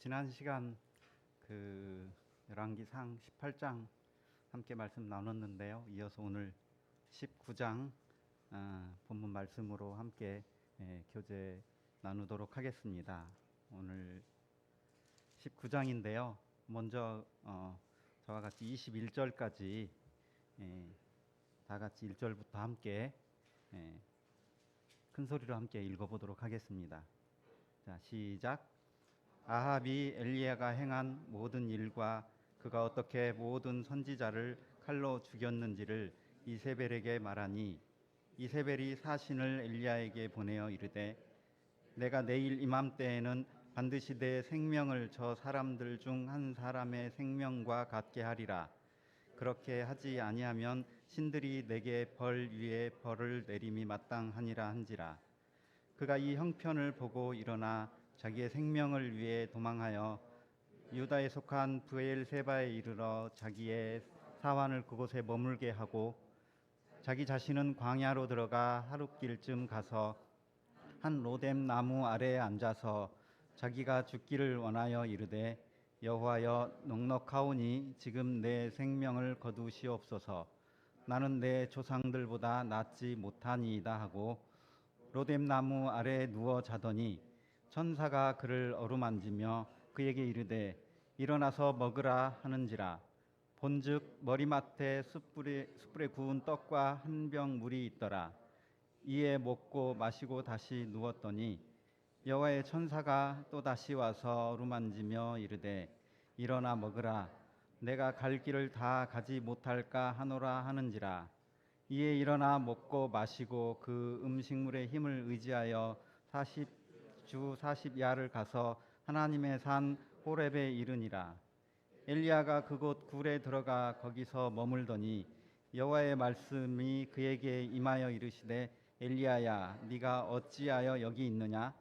지난 시간 열왕기상 18장 함께 말씀 나눴는데요. 이어서 오늘 19장 본문 말씀으로 함께 교제 나누도록 하겠습니다. 오늘 19장인데요. 먼저 저와 같이 21절까지 다 같이 1절부터 함께 큰 소리로 함께 읽어보도록 하겠습니다. 자, 시작. 아합이 엘리야가 행한 모든 일과 그가 어떻게 모든 선지자를 칼로 죽였는지를 이세벨에게 말하니 이세벨이 사신을 엘리야에게 보내어 이르되 내가 내일 이맘때에는 반드시 내 생명을 저 사람들 중 한 사람의 생명과 같게 하리라. 그렇게 하지 아니하면 신들이 내게 벌 위에 벌을 내림이 마땅하니라 한지라. 그가 이 형편을 보고 일어나 자기의 생명을 위해 도망하여 유다에 속한 브엘세바에 이르러 자기의 사환을 그곳에 머물게 하고 자기 자신은 광야로 들어가 하룻길쯤 가서 한 로뎀 나무 아래에 앉아서 자기가 죽기를 원하여 이르되 여호와여 넉넉하오니 지금 내 생명을 거두시옵소서. 나는 내 조상들보다 낫지 못하니이다 하고 로뎀 나무 아래에 누워 자더니 천사가 그를 어루만지며 그에게 이르되 일어나서 먹으라 하는지라. 본즉 머리맡에 숯불에 구운 떡과 한 병 물이 있더라. 이에 먹고 마시고 다시 누웠더니 여호와의 천사가 또 다시 와서 어루만지며 이르되 일어나 먹으라. 내가 갈 길을 다 가지 못할까 하노라 하는지라. 이에 일어나 먹고 마시고 그 음식물의 힘을 의지하여 40야를 가서 하나님의 산 호렙에 이르니라. 엘리야가 그곳 굴에 들어가 거기서 머물더니 여호와의 말씀이 그에게 임하여 이르시되 엘리야야 네가 어찌하여 여기 있느냐.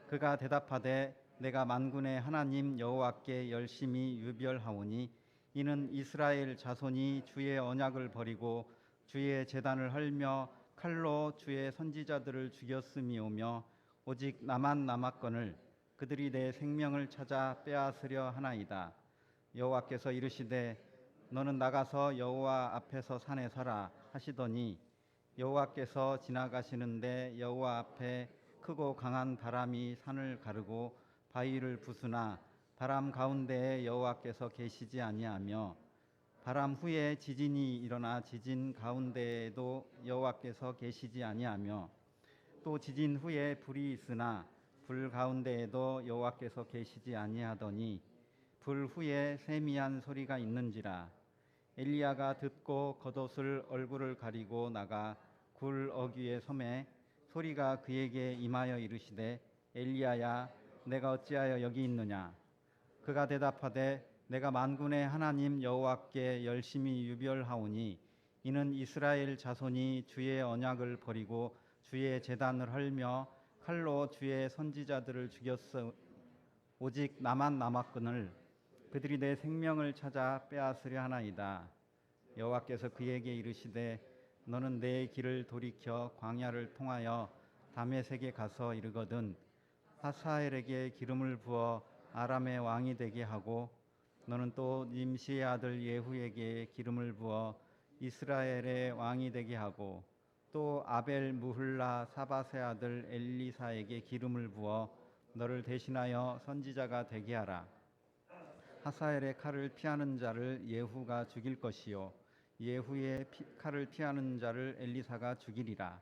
그가 대답하되 내가 만군의 하나님 여호와께 열심히 유별하오니 이는 이스라엘 자손이 주의 언약을 버리고 주의 제단을 헐며 칼로 주의 선지자들을 죽였음이오며 오직 나만 남았거늘 그들이 내 생명을 찾아 빼앗으려 하나이다. 여호와께서 이르시되 너는 나가서 여호와 앞에서 산에 서라 하시더니 여호와께서 지나가시는데 여호와 앞에 크고 강한 바람이 산을 가르고 바위를 부수나 바람 가운데에 여호와께서 계시지 아니하며 바람 후에 지진이 일어나 지진 가운데에도 여호와께서 계시지 아니하며 또 지진 후에 불이 있으나 불 가운데에도 여호와께서 계시지 아니하더니 불 후에 세미한 소리가 있는지라. 엘리야가 듣고 겉옷을 얼굴을 가리고 나가 굴 어귀에 서매 소리가 그에게 임하여 이르시되 엘리야야 내가 어찌하여 여기 있느냐. 그가 대답하되 내가 만군의 하나님 여호와께 열심히 유별하오니 이는 이스라엘 자손이 주의 언약을 버리고 주의 제단을 헐며 칼로 주의 선지자들을 죽였어. 오직 나만 남았거늘 그들이 내 생명을 찾아 빼앗으려 하나이다. 여호와께서 그에게 이르시되 너는 내 길을 돌이켜 광야를 통하여 다메섹에 가서 이르거든 하사엘에게 기름을 부어 아람의 왕이 되게 하고 너는 또 nim시의 아들 예후에게 기름을 부어 이스라엘의 왕이 되게 하고 또 아벨 무훌라 사밧의 아들 엘리사에게 기름을 부어 너를 대신하여 선지자가 되게 하라. 하사엘의 칼을 피하는 자를 예후가 죽일 것이요 예후의 칼을 피하는 자를 엘리사가 죽이리라.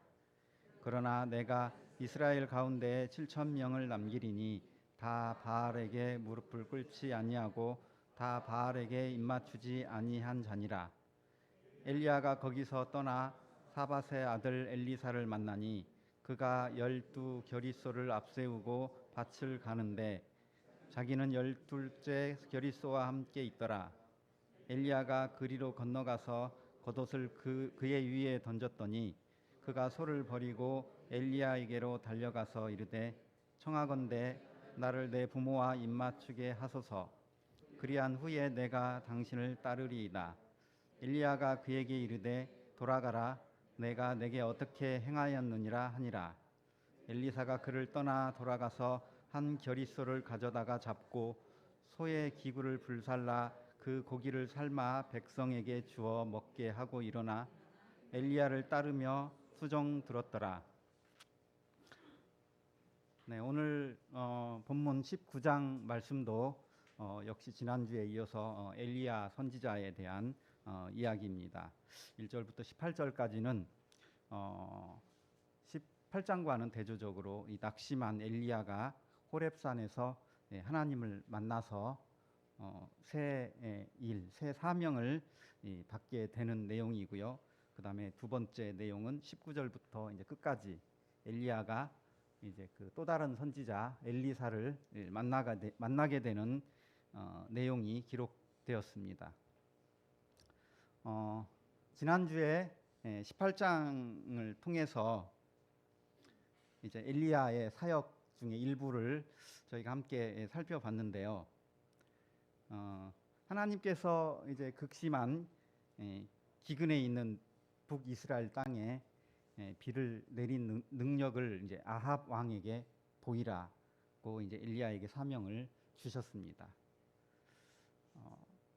그러나 내가 이스라엘 가운데 7,000명을 남기리니 다 바알에게 무릎을 꿇지 아니하고 다 바알에게 입맞추지 아니한 자니라. 엘리야가 거기서 떠나 사밧의 아들 엘리사를 만나니 그가 12 겨리소를 앞세우고 밭을 가는데 자기는 12째 겨리소와 함께 있더라. 엘리야가 그리로 건너가서 겉옷을 그의 위에 던졌더니 그가 소를 버리고 엘리야에게로 달려가서 이르되 청하건대 나를 내 부모와 입맞추게 하소서. 그리한 후에 내가 당신을 따르리이다. 엘리야가 그에게 이르되 돌아가라. 내가 내게 어떻게 행하였느니라 하니라. 엘리사가 그를 떠나 돌아가서 한 겨리소를 가져다가 잡고 소의 기구를 불살라 그 고기를 삶아 백성에게 주어 먹게 하고 일어나 엘리야를 따르며 수종 들었더라. 네, 오늘 본문 19장 말씀도 역시 지난주에 이어서 엘리야 선지자에 대한 이야기입니다. 1절부터 18절까지는 18장과는 대조적으로 이 낙심한 엘리야가 호렙산에서 하나님을 만나서 새 사명을 받게 되는 내용이고요. 그 다음에 두 번째 내용은 19절부터 이제 끝까지 엘리야가 이제 그 또 다른 선지자 엘리사를 만나게 되는 내용이 기록되었습니다. 지난주에 18장을 통해서 이제 엘리야의 사역 중에 일부를 저희가 함께 살펴봤는데요. 하나님께서 이제 극심한 기근에 있는 북이스라엘 땅에 비를 내린 능력을 이제 아합 왕에게 보이라고 이제 엘리야에게 사명을 주셨습니다.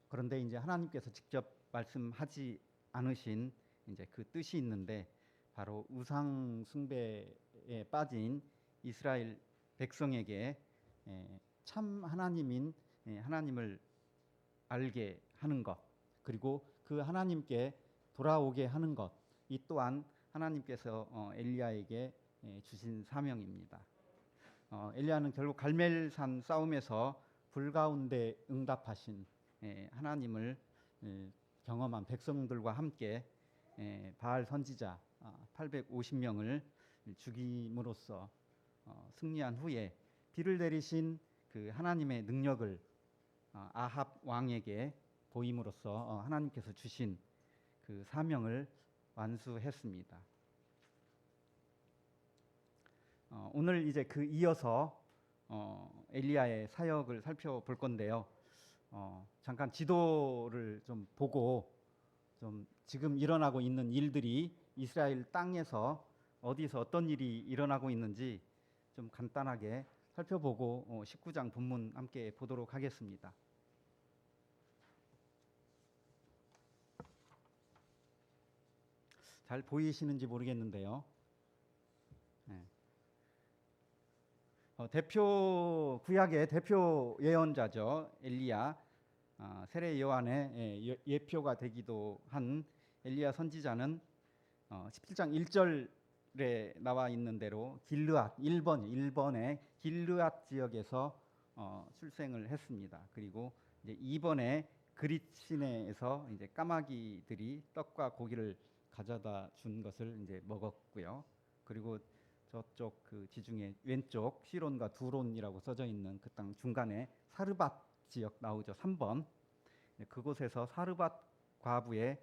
그런데 이제 하나님께서 직접 말씀하지 않으신 이제 그 뜻이 있는데 바로 우상 숭배에 빠진 이스라엘 백성에게 참 하나님인 하나님을 알게 하는 것, 그리고 그 하나님께 돌아오게 하는 것, 이 또한 하나님께서 엘리야에게 주신 사명입니다. 엘리야는 결국 갈멜산 싸움에서 불 가운데 응답하신 하나님을 경험한 백성들과 함께 바알 선지자 850명을 죽임으로써 승리한 후에 비를 내리신 그 하나님의 능력을 아합 왕에게 보임으로써 하나님께서 주신 그 사명을 완수했습니다. 오늘 이제 그 이어서 엘리야의 사역을 살펴볼 건데요. 잠깐 지도를 좀 보고 좀 지금 일어나고 있는 일들이 이스라엘 땅에서 어디서 어떤 일이 일어나고 있는지 좀 간단하게 살펴보고 19장 본문 함께 보도록 하겠습니다. 잘 보이시는지 모르겠는데요. 네. 구약의 대표 예언자죠. 엘리야, 세례 요한의 예표가 되기도 한 엘리야 선지자는 17장 1절에 나와 있는 대로 일본의 길르앗 지역에서 출생을 했습니다. 그리고 이제 2번에 그릿 시내에서 이제 까마귀들이 떡과 고기를 가져다 준 것을 이제 먹었고요. 그리고 저쪽 그 지중해 왼쪽 시론과 두론이라고 써져 있는 그 땅 중간에 사르밧 지역 나오죠. 3번. 그곳에서 사르밧 과부의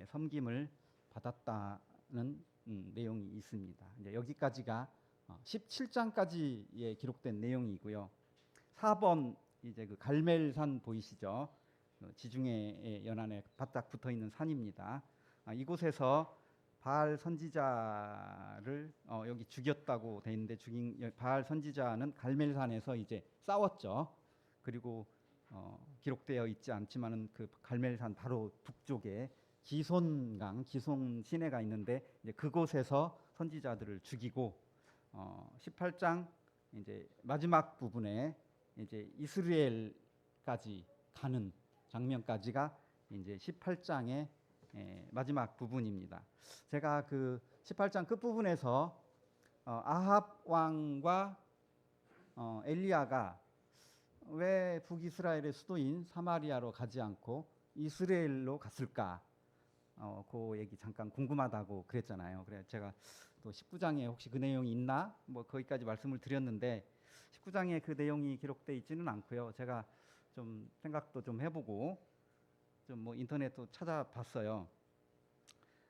섬김을 받았다는 내용이 있습니다. 이제 여기까지가 17장까지에 기록된 내용이고요. 4번 이제 그 갈멜산 보이시죠? 지중해 연안에 바짝 붙어 있는 산입니다. 이곳에서 바알 선지자를 여기 죽였다고 돼 있는데 죽인 바알 선지자는 갈멜산에서 이제 싸웠죠. 그리고 기록되어 있지 않지만은 그 갈멜산 바로 북쪽에 기손강, 기손 시내가 있는데 이제 그곳에서 선지자들을 죽이고 18장 이제 마지막 부분에 이제 이스라엘까지 가는 장면까지가 이제 18장의 마지막 부분입니다. 제가 그 18장 끝부분에서 아합 왕과 엘리야가 왜 북이스라엘의 수도인 사마리아로 가지 않고 이스라엘로 갔을까? 그 얘기 잠깐 궁금하다고 그랬잖아요. 그래 제가 또 19장에 혹시 그 내용이 있나? 뭐 거기까지 말씀을 드렸는데 19장에 그 내용이 기록되어 있지는 않고요. 제가 좀 생각도 좀 해보고 좀 뭐 인터넷도 찾아봤어요.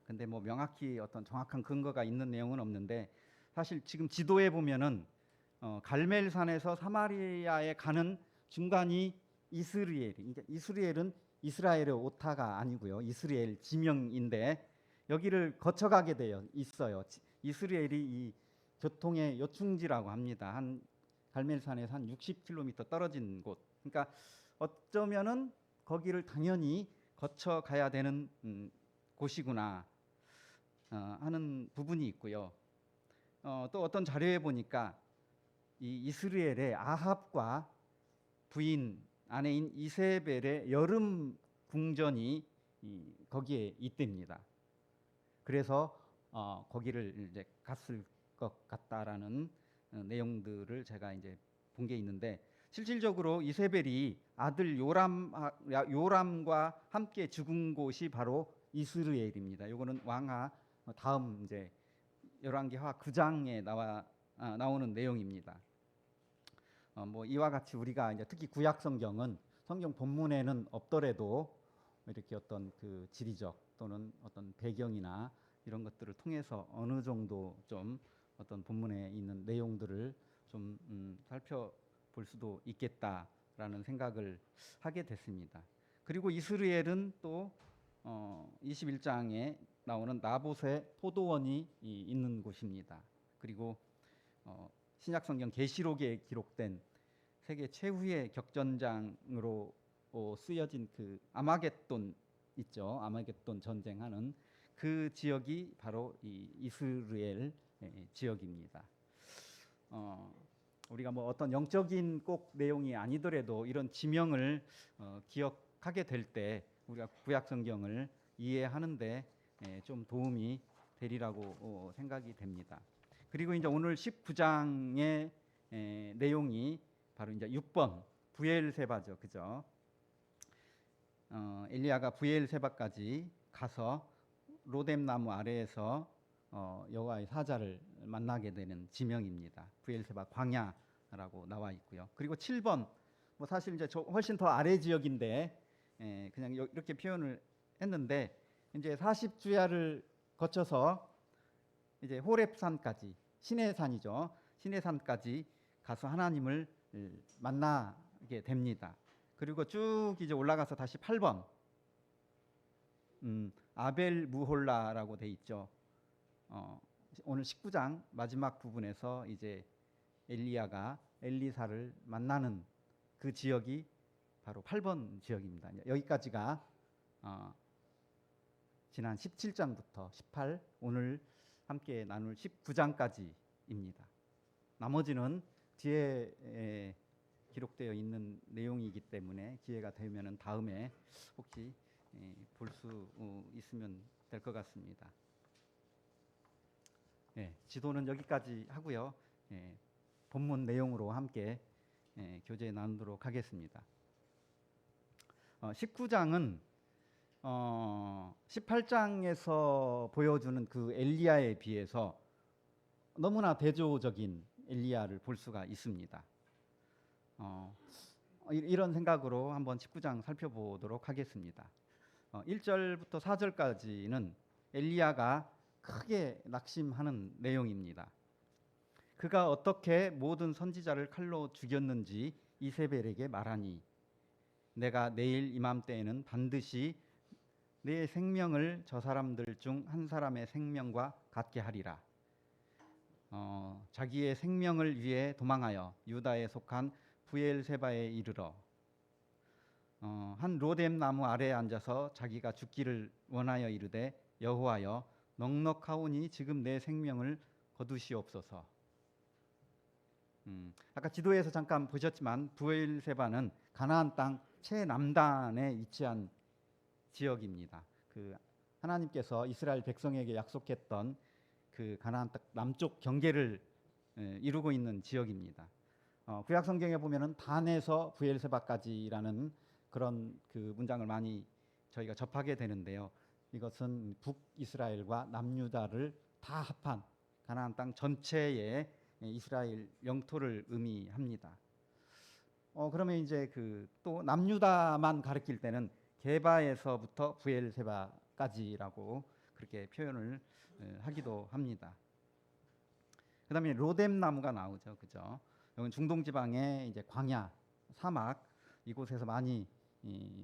근데 뭐 명확히 어떤 정확한 근거가 있는 내용은 없는데 사실 지금 지도에 보면은 갈멜산에서 사마리아에 가는 중간이 그러니까 이스라엘은 이스라엘의 오타가 아니고요. 이스라엘 지명인데 여기를 거쳐가게 되어 있어요. 이스라엘이 이 교통의 요충지라고 합니다. 한 갈멜산에서 한 60km 떨어진 곳. 그러니까 어쩌면은 거기를 당연히 거쳐 가야 되는 곳이구나 하는 부분이 있고요. 또 어떤 자료에 보니까 이 이스라엘의 아합과 부인 아내인 이세벨의 여름 궁전이 거기에 있답니다. 그래서 거기를 이제 갔을 것 같다라는 내용들을 제가 이제 본 게 있는데, 실질적으로 이세벨이 아들 요람과 함께 죽은 곳이 바로 이스라엘입니다. 요거는 왕하 다음 이제 열왕기하 9장에 나오는 내용입니다. 뭐 이와 같이 우리가 이제 특히 구약 성경은 성경 본문에는 없더라도 이렇게 어떤 그 지리적 또는 어떤 배경이나 이런 것들을 통해서 어느 정도 좀 어떤 본문에 있는 내용들을 좀 살펴볼 수도 있겠다라는 생각을 하게 됐습니다. 그리고 이스라엘은 또 21장에 나오는 나봇의 포도원이 있는 곳입니다. 그리고 신약성경 계시록에 기록된 세계 최후의 격전장으로 쓰여진 그 아마겟돈 있죠. 아마겟돈 전쟁하는 그 지역이 바로 이 이스라엘 지역입니다. 우리가 뭐 어떤 영적인 꼭 내용이 아니더라도 이런 지명을 기억하게 될 때 우리가 구약 성경을 이해하는데 좀 도움이 되리라고 생각이 됩니다. 그리고 이제 오늘 19장의 내용이 바로 이제 6번 부엘세바죠, 그죠? 엘리야가 부엘세바까지 가서 로뎀 나무 아래에서 여호와의 사자를 만나게 되는 지명입니다. 부엘세바 광야라고 나와 있고요. 그리고 7번 뭐 사실 이제 훨씬 더 아래 지역인데 그냥 이렇게 표현을 했는데, 이제 40주야를 거쳐서 이제 호렙산까지, 시내산이죠. 시내산까지 가서 하나님을 만나게 됩니다. 그리고 쭉 이제 올라가서 다시 8번 아벨 무홀라라고 돼 있죠. 오늘 19장 마지막 부분에서 이제 엘리야가 엘리사를 만나는 그 지역이 바로 8번 지역입니다. 여기까지가 지난 17장부터 18, 오늘 함께 나눌 19장까지입니다. 나머지는 뒤에 기록되어 있는 내용이기 때문에 기회가 되면은 다음에 혹시 볼 수 있으면 될 것 같습니다. 지도는 여기까지 하고요. 본문 내용으로 함께 교제 나누도록 하겠습니다. 19장은 18장에서 보여주는 그 엘리야에 비해서 너무나 대조적인 엘리야를 볼 수가 있습니다. 이런 생각으로 한번 19장 살펴보도록 하겠습니다. 1절부터 4절까지는 엘리야가 크게 낙심하는 내용입니다. 그가 어떻게 모든 선지자를 칼로 죽였는지 이세벨에게 말하니 내가 내일 이맘때에는 반드시 내 생명을 저 사람들 중 한 사람의 생명과 같게 하리라. 자기의 생명을 위해 도망하여 유다에 속한 부엘세바에 이르러 한 로뎀 나무 아래에 앉아서 자기가 죽기를 원하여 이르되 여호와여 넉넉하오니 지금 내 생명을 거두시옵소서. 아까 지도에서 잠깐 보셨지만 부엘세바는 가나안 땅 최남단에 위치한 지역입니다. 그 하나님께서 이스라엘 백성에게 약속했던 그 가나안 땅 남쪽 경계를 이루고 있는 지역입니다. 구약 성경에 보면은 단에서 부엘세바까지라는 그런 그 문장을 많이 저희가 접하게 되는데요. 이것은 북이스라엘과 남유다를 다 합한 가나안 땅 전체의 이스라엘 영토를 의미합니다. 그러면 이제 그 또 남유다만 가리킬 때는 게바에서부터 부엘세바까지라고 그렇게 표현을 하기도 합니다. 그다음에 로뎀 나무가 나오죠, 그죠? 여기 중동 지방의 이제 광야, 사막 이곳에서 많이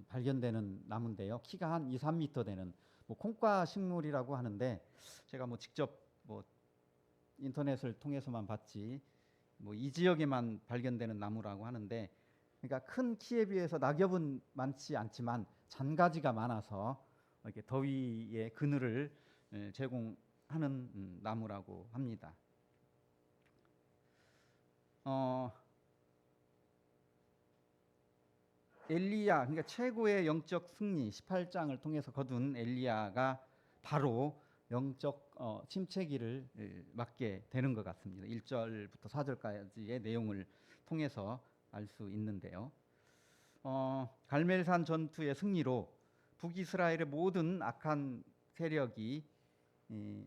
발견되는 나무인데요. 키가 한 2, 3m 되는 뭐 콩과 식물이라고 하는데 제가 뭐 직접 뭐 인터넷을 통해서만 봤지 뭐 이 지역에만 발견되는 나무라고 하는데, 그러니까 큰 키에 비해서 낙엽은 많지 않지만 잔가지가 많아서 이렇게 더위에 그늘을 제공하는 나무라고 합니다. 엘리야, 그러니까 최고의 영적 승리 18장을 통해서 거둔 엘리야가 바로 영적 침체기를 맞게 되는 것 같습니다. 1절부터 4절까지의 내용을 통해서 알 수 있는데요. 갈멜산 전투의 승리로 북이스라엘의 모든 악한 세력이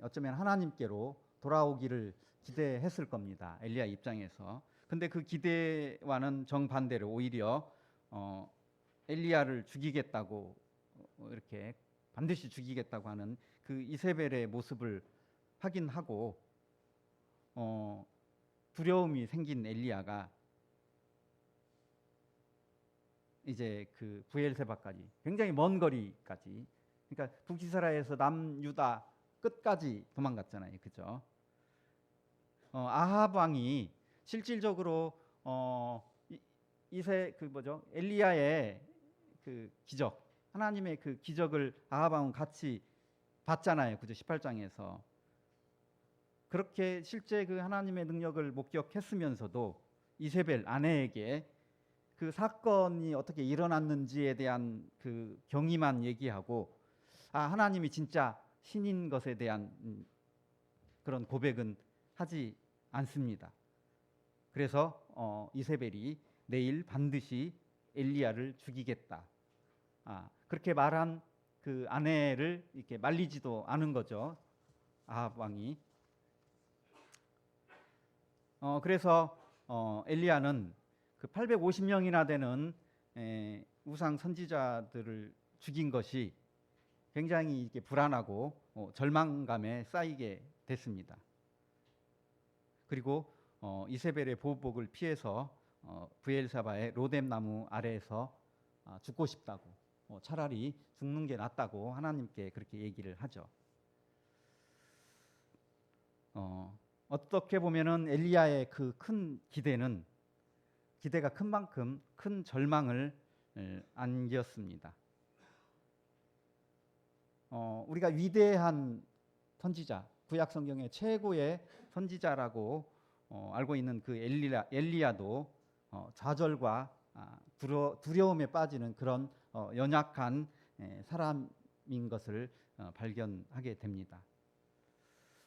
어쩌면 하나님께로 돌아오기를 기대했을 겁니다. 엘리야 입장에서. 근데 그 기대와는 정반대로 오히려 엘리야를 죽이겠다고 이렇게 반드시 죽이겠다고 하는 그 이세벨의 모습을 확인하고 두려움이 생긴 엘리야가 이제 그 브엘세바까지, 굉장히 먼 거리까지, 그러니까 북이스라엘에서 남유다 끝까지 도망갔잖아요, 그죠? 아합 왕이 실질적으로 엘리야의 그 기적, 하나님의 그 기적을 아합 왕은 같이 봤잖아요, 그죠? 18장에서 그렇게 실제 그 하나님의 능력을 목격했으면서도 이세벨 아내에게 그 사건이 어떻게 일어났는지에 대한 그 경위만 얘기하고, 하나님이 진짜 신인 것에 대한 그런 고백은 하지 않습니다. 그래서 이세벨이 내일 반드시 엘리야를 죽이겠다, 그렇게 말한 그 아내를 이렇게 말리지도 않은 거죠, 아합 왕이. 그래서 엘리야는 그 850명이나 되는 우상 선지자들을 죽인 것이 굉장히 이렇게 불안하고 절망감에 쌓이게 됐습니다. 그리고 이세벨의 보복을 피해서 브엘사바의 로뎀 나무 아래에서 죽고 싶다고, 차라리 죽는 게 낫다고 하나님께 그렇게 얘기를 하죠. 어떻게 보면은 엘리야의 그 큰 기대가 큰 만큼 큰 절망을 안겼습니다. 우리가 위대한 선지자, 구약 성경의 최고의 선지자라고 알고 있는 그 엘리야도 좌절과 두려움에 빠지는 그런 연약한 사람인 것을 발견하게 됩니다.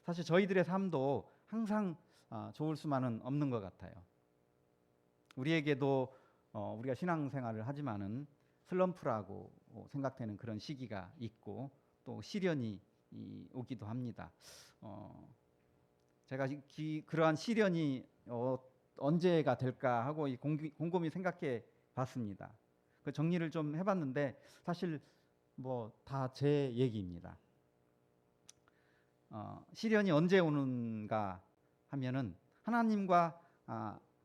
사실 저희들의 삶도 항상 좋을 수만은 없는 것 같아요. 우리에게도 우리가 신앙생활을 하지만은 슬럼프라고 생각되는 그런 시기가 있고, 또 시련이 오기도 합니다. 제가 그러한 시련이 언제가 될까 하고 곰곰이 생각해 봤습니다. 그 정리를 좀 해봤는데 사실 뭐 다 제 얘기입니다. 시련이 언제 오는가 하면은 하나님과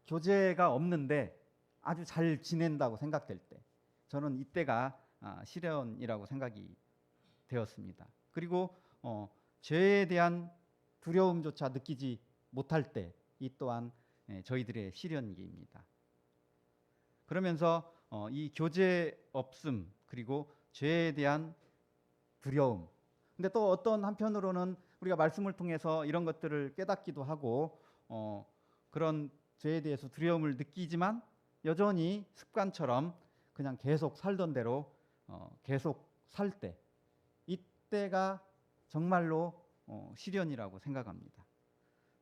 교제가 없는데 아주 잘 지낸다고 생각될 때, 저는 이때가 시련이라고 생각이 되었습니다. 그리고 죄에 대한 두려움조차 느끼지 못할 때, 이 또한 저희들의 시련기입니다. 그러면서 이 교제 없음, 그리고 죄에 대한 두려움, 근데 또 어떤 한편으로는 우리가 말씀을 통해서 이런 것들을 깨닫기도 하고 그런 죄에 대해서 두려움을 느끼지만 여전히 습관처럼 그냥 계속 살던 대로 계속 살 때, 이때가 정말로 시련이라고 생각합니다.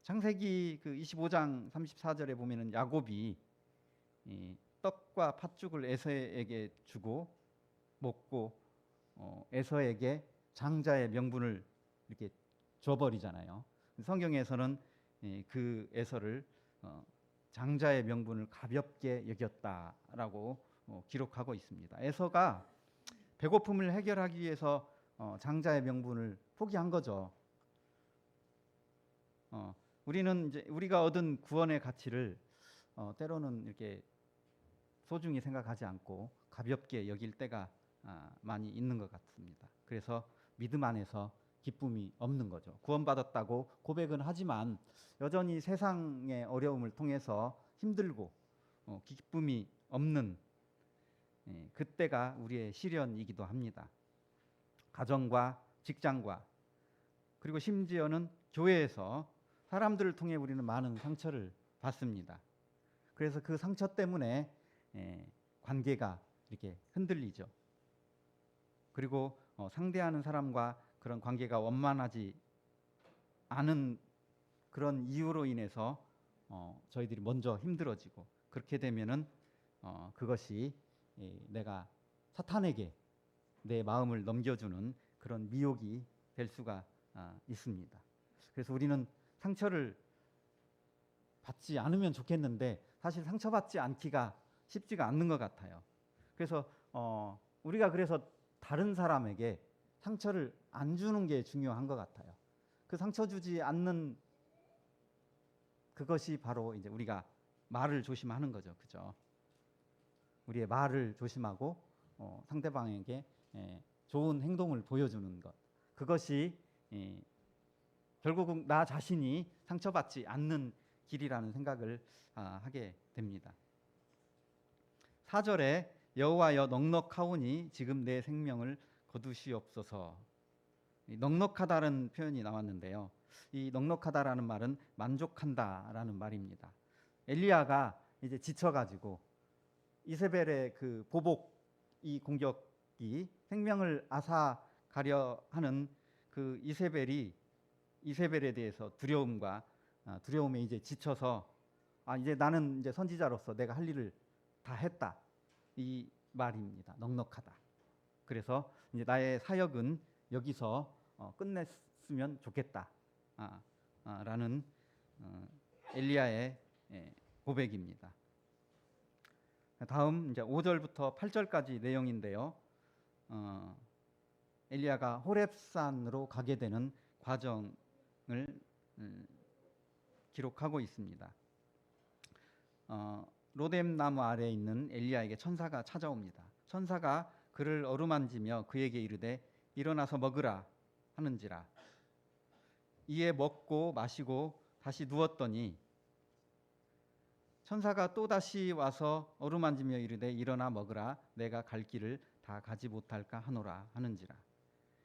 창세기 그 25장 34절에 보면은 야곱이 떡과 팥죽을 에서에게 주고 먹고 에서에게 장자의 명분을 이렇게 줘버리잖아요. 성경에서는 그 에서를 장자의 명분을 가볍게 여겼다라고 기록하고 있습니다. 에서가 배고픔을 해결하기 위해서 장자의 명분을 포기한 거죠. 우리는 이제 우리가 얻은 구원의 가치를 때로는 이렇게 소중히 생각하지 않고 가볍게 여길 때가 많이 있는 것 같습니다. 그래서 믿음 안에서 기쁨이 없는 거죠. 구원받았다고 고백은 하지만 여전히 세상의 어려움을 통해서 힘들고 기쁨이 없는 그때가 우리의 시련이기도 합니다. 가정과 직장과 그리고 심지어는 교회에서 사람들을 통해 우리는 많은 상처를 받습니다. 그래서 그 상처 때문에 관계가 이렇게 흔들리죠. 그리고 상대하는 사람과 그런 관계가 원만하지 않은 그런 이유로 인해서 저희들이 먼저 힘들어지고, 그렇게 되면은 그것이 내가 사탄에게 내 마음을 넘겨주는 그런 미혹이 될 수가 있습니다. 그래서 우리는 상처를 받지 않으면 좋겠는데 사실 상처받지 않기가 쉽지가 않는 것 같아요. 그래서 우리가 그래서 다른 사람에게 상처를 안 주는 게 중요한 것 같아요. 그 상처 주지 않는 그것이 바로 이제 우리가 말을 조심하는 거죠, 그죠? 우리의 말을 조심하고 상대방에게 좋은 행동을 보여주는 것, 그것이 결국은 나 자신이 상처받지 않는 길이라는 생각을 하게 됩니다. 4절에 여호와여 넉넉하오니 지금 내 생명을 거두시옵소서. 넉넉하다는 표현이 나왔는데요. 이 넉넉하다라는 말은 만족한다라는 말입니다. 엘리야가 이제 지쳐가지고 이세벨의 그 보복 이 공격이 생명을 앗아가려 하는 그 이세벨에 대해서 두려움에 이제 지쳐서 이제 나는 이제 선지자로서 내가 할 일을 다 했다, 이 말입니다. 넉넉하다. 그래서 이제 나의 사역은 여기서 끝냈으면 좋겠다 라는 엘리야의 고백입니다. 다음 이제 5절부터 8절까지 내용인데요. 엘리야가 호렙산으로 가게 되는 과정을 기록하고 있습니다. 로뎀 나무 아래에 있는 엘리야에게 천사가 찾아옵니다. 천사가 그를 어루만지며 그에게 이르되 일어나서 먹으라 하는지라. 이에 먹고 마시고 다시 누웠더니 천사가 또 다시 와서 어루만지며 이르되 일어나 먹으라, 내가 갈 길을 다 가지 못할까 하노라 하는지라.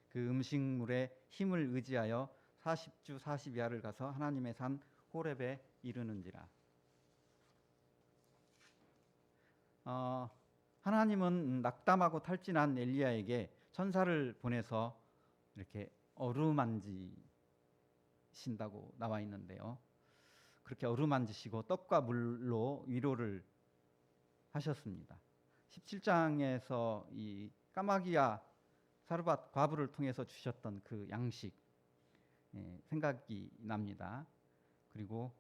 그 음식물의 힘을 의지하여 40주 40야를 가서 하나님의 산 호렙에 이르는지라. 하나님은 낙담하고 탈진한 엘리야에게 천사를 보내서 이렇게 어루만지신다고 나와 있는데요. 그렇게 어루만지시고 떡과 물로 위로를 하셨습니다. 17장에서 이 까마귀와 사르밧 과부를 통해서 주셨던 그 양식 생각이 납니다. 그리고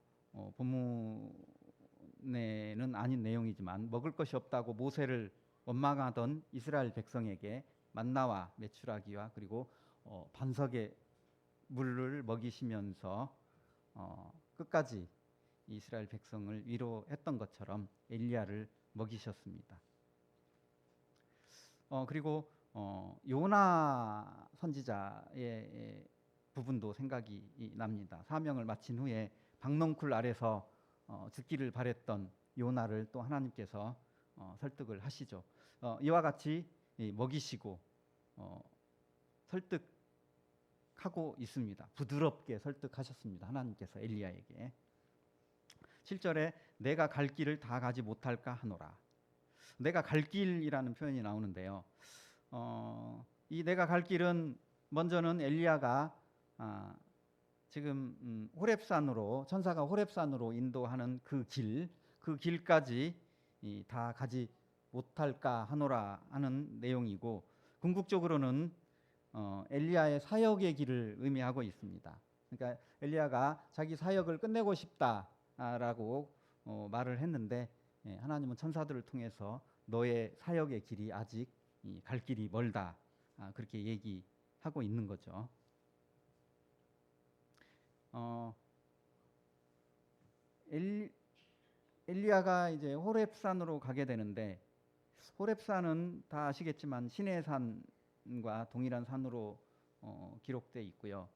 본문에는 아닌 내용이지만 먹을 것이 없다고 모세를 원망하던 이스라엘 백성에게 만나와 메추라기와 그리고 반석의 물을 먹이시면서 끝까지 이스라엘 백성을 위로했던 것처럼 엘리야를 먹이셨습니다. 그리고 요나 선지자의 부분도 생각이 납니다. 사명을 마친 후에 박넝쿨 아래서 죽기를 바랬던 요나를 또 하나님께서 설득을 하시죠. 이와 같이 먹이시고 설득하고 있습니다. 부드럽게 설득하셨습니다. 하나님께서 엘리야에게. 7절에 내가 갈 길을 다 가지 못할까 하노라. 내가 갈 길이라는 표현이 나오는데요. 이 내가 갈 길은 먼저는 엘리야가 지금 호렙산으로, 천사가 호렙산으로 인도하는 그 길까지 다 가지 못할까 하노라 하는 내용이고, 궁극적으로는 엘리야의 사역의 길을 의미하고 있습니다. 그러니까 엘리야가 자기 사역을 끝내고 싶다라고 말을 했는데 하나님은 천사들을 통해서 너의 사역의 길이 아직 갈 길이 멀다, 그렇게 얘기하고 있는 거죠. 엘리야가 이제 호렙산으로 가게 되는데, 호렙산은 다 아시겠지만 시내산과 동일한 산으로 기록되어 있고요.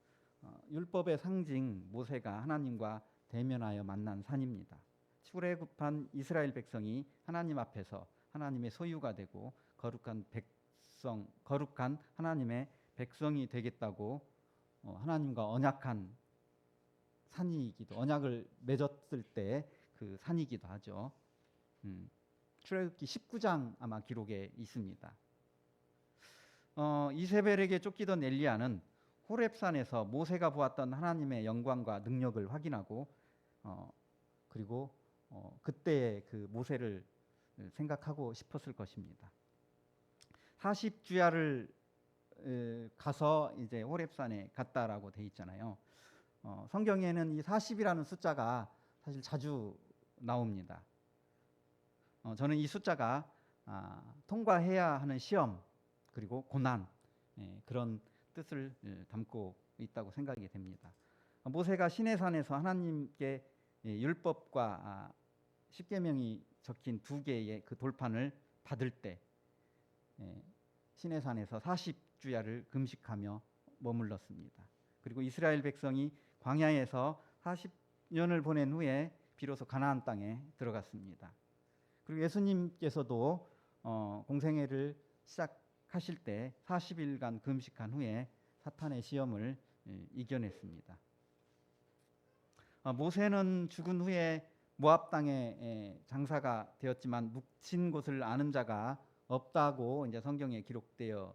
율법의 상징 모세가 하나님과 대면하여 만난 산입니다. 출애굽한 이스라엘 백성이 하나님 앞에서 하나님의 소유가 되고 거룩한 하나님의 백성이 되겠다고 하나님과 언약을 맺었을 때 그 산이기도 하죠. 출애굽기 19장 아마 기록에 있습니다. 이세벨에게 쫓기던 엘리야는 호렙산에서 모세가 보았던 하나님의 영광과 능력을 확인하고 그리고 그때의 그 모세를 생각하고 싶었을 것입니다. 40주야를 가서 이제 호렙산에 갔다라고 돼 있잖아요. 성경에는 이 40이라는 숫자가 사실 자주 나옵니다. 저는 이 숫자가 통과해야 하는 시험 그리고 고난 그런 뜻을 담고 있다고 생각이 됩니다. 모세가 시내산에서 하나님께 율법과 십계명이 적힌 두 개의 그 돌판을 받을 때 시내산에서 40주야를 금식하며 머물렀습니다. 그리고 이스라엘 백성이 광야에서 40년을 보낸 후에 비로소 가나안 땅에 들어갔습니다. 그리고 예수님께서도 공생애를 시작하실 때 40일간 금식한 후에 사탄의 시험을 이겨냈습니다. 모세는 죽은 후에 모압 땅에 장사가 되었지만 묵힌 곳을 아는 자가 없다고 이제 성경에 기록되어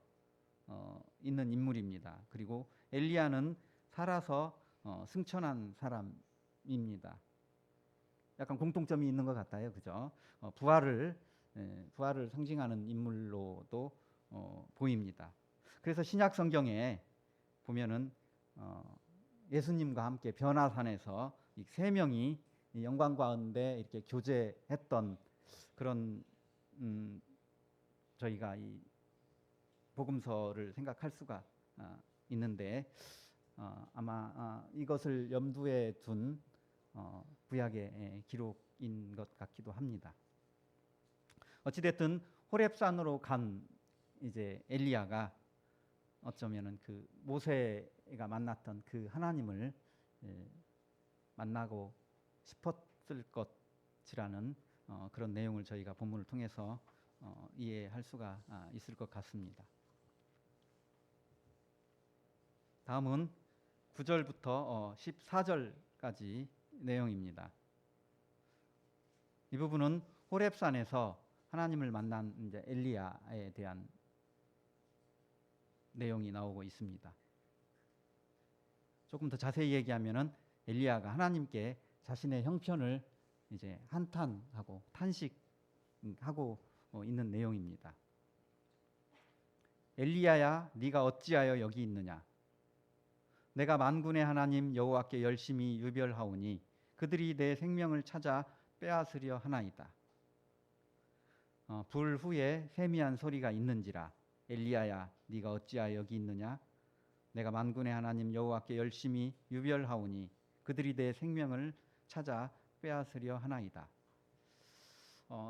있는 인물입니다. 그리고 엘리야는 살아서 승천한 사람입니다. 약간 공통점이 있는 것 같아요, 그죠? 부활을 상징하는 인물로도 보입니다. 그래서 신약 성경에 보면은 예수님과 함께 변화산에서 이 세 명이 영광 가운데 이렇게 교제했던 그런 저희가 이 복음서를 생각할 수가 있는데 아마 이것을 염두에 둔 구약의 기록인 것 같기도 합니다. 어찌됐든 호렙산으로 간 이제 엘리야가 어쩌면은 그 모세가 만났던 그 하나님을 만나고 싶었을 것이라는 그런 내용을 저희가 본문을 통해서 이해할 수가 있을 것 같습니다. 다음은 9절부터 14절까지 내용입니다. 이 부분은 호렙산에서 하나님을 만난 이제 엘리야에 대한 내용이 나오고 있습니다. 조금 더 자세히 얘기하면은 엘리야가 하나님께 자신의 형편을 이제 한탄하고 탄식하고 있는 내용입니다. 엘리야야, 네가 어찌하여 여기 있느냐? 내가 만군의 하나님 여호와께 열심히 유별하오니 그들이 내 생명을 찾아 빼앗으려 하나이다. 불 후에 세미한 소리가 있는지라 엘리야야, 네가 어찌하여 여기 있느냐? 내가 만군의 하나님 여호와께 열심히 유별하오니 그들이 내 생명을 찾아 빼앗으려 하나이다.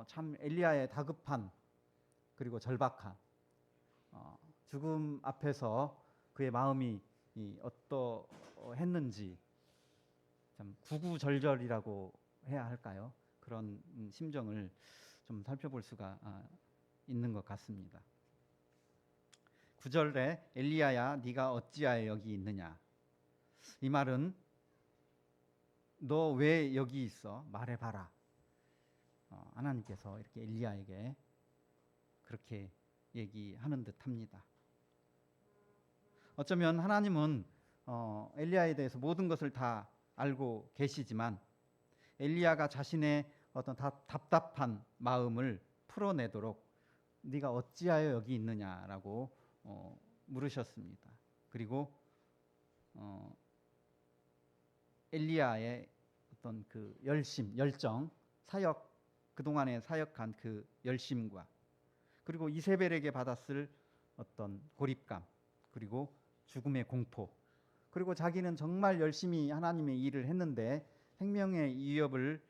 참 엘리야의 다급한 그리고 절박한 죽음 앞에서 그의 마음이 어떠했는지 참 구구절절이라고 해야 할까요? 그런 심정을 좀 살펴볼 수가 있는 것 같습니다. 9절에 엘리야야 네가 어찌하여 여기 있느냐? 이 말은 너 왜 여기 있어? 말해봐라. 하나님께서 이렇게 엘리야에게 그렇게 얘기하는 듯합니다. 어쩌면 하나님은 엘리야에 대해서 모든 것을 다 알고 계시지만 엘리야가 자신의 어떤 답답한 마음을 풀어내도록 네가 어찌하여 여기 있느냐라고 물으셨습니다. 그리고 엘리야의 어떤 그 열정, 사역, 그동안에 사역한 그 열심과 그리고 이세벨에게 받았을 어떤 고립감, 그리고 죽음의 공포, 그리고 자기는 정말 열심히 하나님의 일을 했는데 생명의 위협을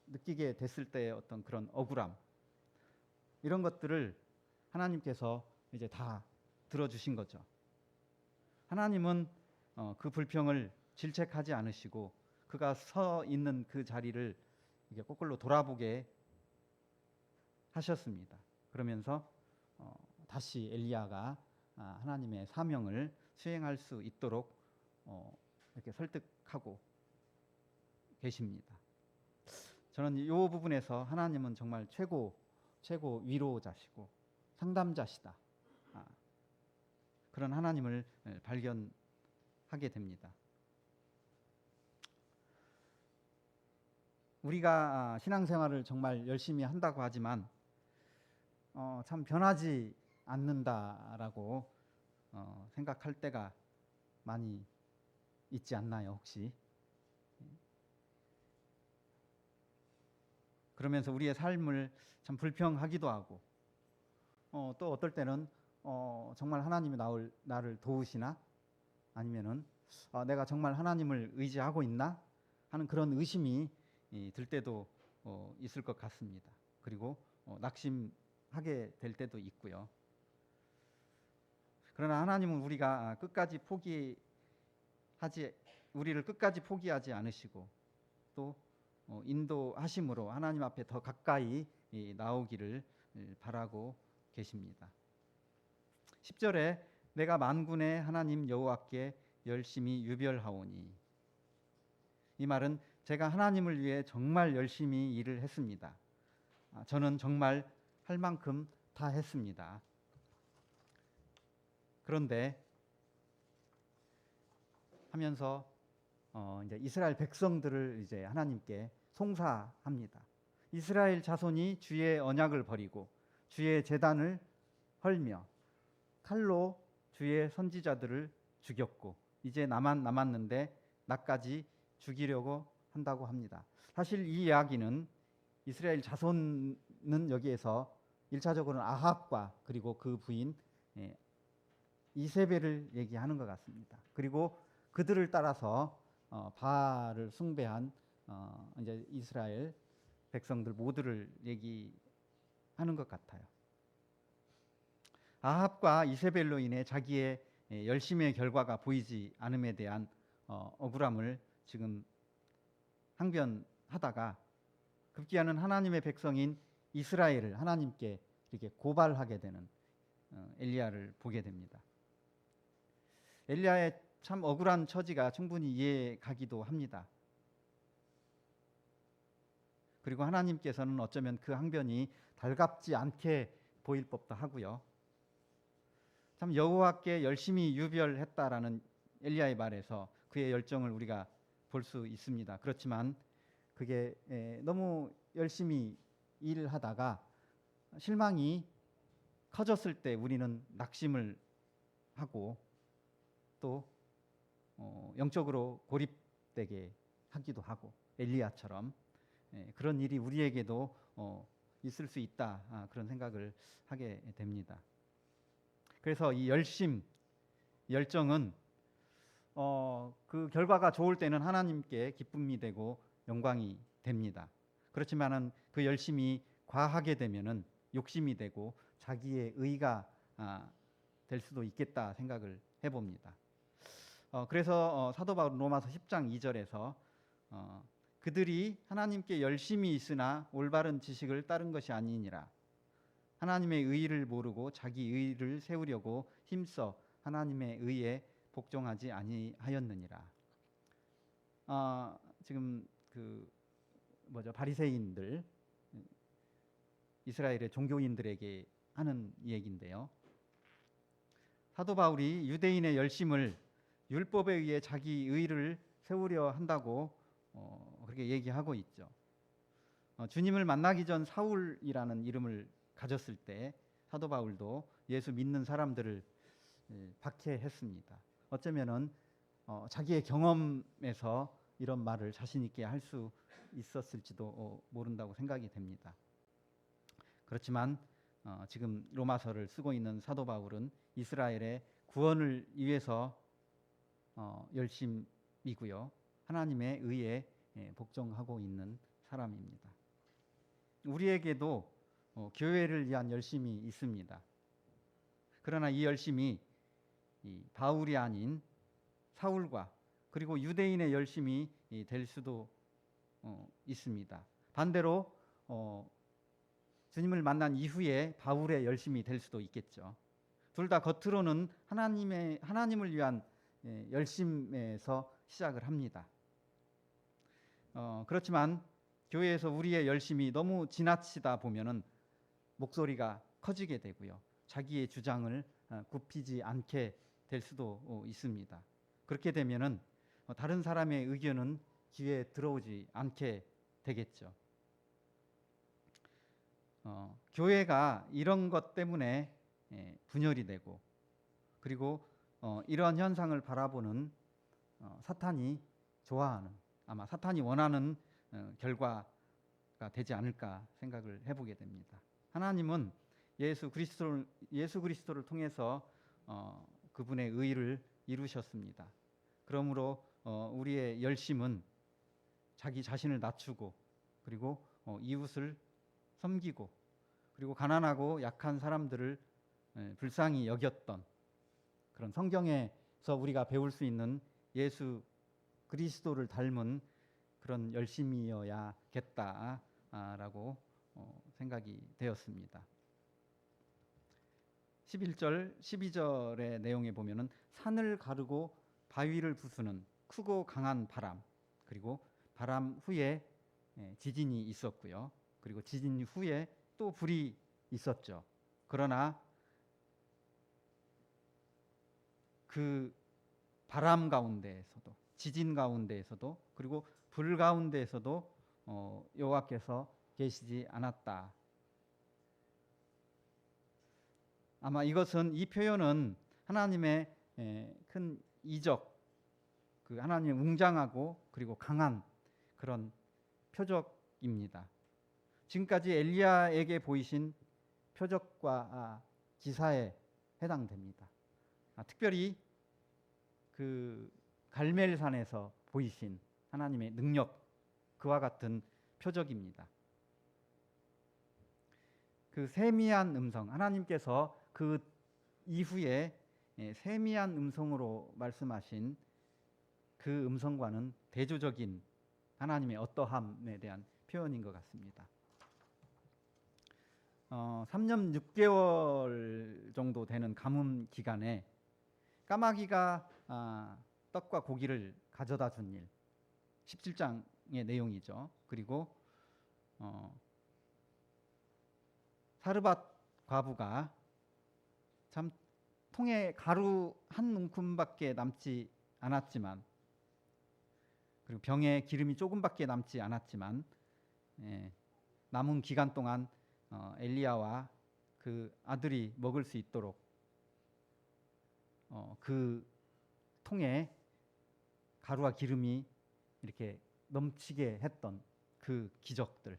느끼게 됐을 때의 어떤 그런 억울함, 이런 것들을 하나님께서 이제 다 들어주신 거죠. 하나님은 그 불평을 질책하지 않으시고 그가 서 있는 그 자리를 이게 거꾸로 돌아보게 하셨습니다. 그러면서 다시 엘리야가 하나님의 사명을 수행할 수 있도록 이렇게 설득하고 계십니다. 저는 이 부분에서 하나님은 정말 최고 위로자시고 상담자시다. 그런 하나님을 발견하게 됩니다. 우리가 신앙생활을 정말 열심히 한다고 하지만 참 변하지 않는다라고 생각할 때가 많이 있지 않나요, 혹시? 그러면서 우리의 삶을 참 불평하기도 하고 또 어떨 때는 정말 하나님이 나를 도우시나? 아니면은 내가 정말 하나님을 의지하고 있나? 하는 그런 의심이 들 때도 있을 것 같습니다. 그리고 낙심하게 될 때도 있고요. 그러나 하나님은 우리를 끝까지 포기하지 않으시고 또 인도하심으로 하나님 앞에 더 가까이 나오기를 바라고 계십니다. 10절에 내가 만군의 하나님 여호와께 열심히 유별하오니, 이 말은 제가 하나님을 위해 정말 열심히 일을 했습니다. 저는 정말 할 만큼 다 했습니다. 그런데 하면서 이제 이스라엘 백성들을 이제 하나님께 송사합니다. 이스라엘 자손이 주의 언약을 버리고 주의 제단을 헐며 칼로 주의 선지자들을 죽였고 이제 나만 남았는데 나까지 죽이려고 한다고 합니다. 사실 이 이야기는 이스라엘 자손은 여기에서 1차적으로는 아합과 그리고 그 부인 이세벨을 얘기하는 것 같습니다. 그리고 그들을 따라서 바알을 숭배한 이제 이스라엘 백성들 모두를 얘기하는 것 같아요. 아합과 이세벨로 인해 자기의 열심의 결과가 보이지 않음에 대한 억울함을 지금 항변하다가 급기야는 하나님의 백성인 이스라엘을 하나님께 이렇게 고발하게 되는 엘리야를 보게 됩니다. 엘리야의 참 억울한 처지가 충분히 이해가기도 합니다. 그리고 하나님께서는 어쩌면 그 항변이 달갑지 않게 보일 법도 하고요. 참 여호와께 열심히 유별했다라는 엘리야의 말에서 그의 열정을 우리가 볼 수 있습니다. 그렇지만 그게 너무 열심히 일을 하다가 실망이 커졌을 때 우리는 낙심을 하고 또 영적으로 고립되게 하기도 하고 엘리야처럼 그런 일이 우리에게도 있을 수 있다, 그런 생각을 하게 됩니다. 그래서 이 열정은 그 결과가 좋을 때는 하나님께 기쁨이 되고 영광이 됩니다. 그렇지만은 그 열심이 과하게 되면은 욕심이 되고 자기의 의가 될 수도 있겠다 생각을 해봅니다. 그래서 사도 바울은 로마서 10장 2절에서 그들이 하나님께 열심히 있으나 올바른 지식을 따른 것이 아니니라. 하나님의 의를 모르고 자기 의를 세우려고 힘써 하나님의 의에 복종하지 아니하였느니라. 지금 바리새인들, 이스라엘의 종교인들에게 하는 얘기인데요. 사도 바울이 유대인의 열심을 율법에 의해 자기 의를 세우려 한다고 그렇게 얘기하고 있죠. 주님을 만나기 전 사울이라는 이름을 가졌을 때 사도 바울도 예수 믿는 사람들을 박해했습니다. 어쩌면은 자기의 경험에서 이런 말을 자신 있게 할 수 있었을지도 모른다고 생각이 됩니다. 그렇지만 지금 로마서를 쓰고 있는 사도 바울은 이스라엘의 구원을 위해서 열심이고요. 하나님의 의에 복종하고 있는 사람입니다. 우리에게도 교회를 위한 열심이 있습니다. 그러나 이 열심이 바울이 아닌 사울과 그리고 유대인의 열심이 될 수도 있습니다. 반대로 주님을 만난 이후에 바울의 열심이 될 수도 있겠죠. 둘 다 겉으로는 하나님을 위한 열심에서 시작을 합니다. 그렇지만 교회에서 우리의 열심이 너무 지나치다 보면은 목소리가 커지게 되고요. 자기의 주장을 굽히지 않게 될 수도 있습니다. 그렇게 되면은 다른 사람의 의견은 귀에 들어오지 않게 되겠죠. 교회가 이런 것 때문에 분열이 되고 그리고 이러한 현상을 바라보는 사탄이 좋아하는 아마 사탄이 원하는 결과가 되지 않을까 생각을 해보게 됩니다. 하나님은 예수 그리스도를 통해서 그분의 의를 이루셨습니다. 그러므로 우리의 열심은 자기 자신을 낮추고 그리고 이웃을 섬기고 그리고 가난하고 약한 사람들을 불쌍히 여겼던 그런 성경에서 우리가 배울 수 있는 예수 그리스도를 닮은 그런 열심이어야겠다라고 생각이 되었습니다. 11절, 12절의 내용에 보면은 산을 가르고 바위를 부수는 크고 강한 바람, 그리고 바람 후에 지진이 있었고요. 그리고 지진 후에 또 불이 있었죠. 그러나 그 바람 가운데에서도 지진 가운데에서도 그리고 불 가운데에서도 여호와께서 계시지 않았다. 아마 이 표현은 하나님의 큰 이적, 그 하나님의 웅장하고 그리고 강한 그런 표적입니다. 지금까지 엘리야에게 보이신 표적과 기사에 해당됩니다. 특별히 그 갈멜산에서 보이신 하나님의 능력, 그와 같은 표적입니다. 그 세미한 음성, 하나님께서 그 이후에 세미한 음성으로 말씀하신 그 음성과는 대조적인 하나님의 어떠함에 대한 표현인 것 같습니다. 3년 6개월 정도 되는 가뭄 기간에 까마귀가 떡과 고기를 가져다 준 일, 17장의 내용이죠. 그리고 사르밧 과부가 참 통에 가루 한 움큼밖에 남지 않았지만, 그리고 병에 기름이 조금밖에 남지 않았지만, 남은 기간 동안 엘리야와 그 아들이 먹을 수 있도록 그 통에 가루와 기름이 이렇게 넘치게 했던 그 기적들,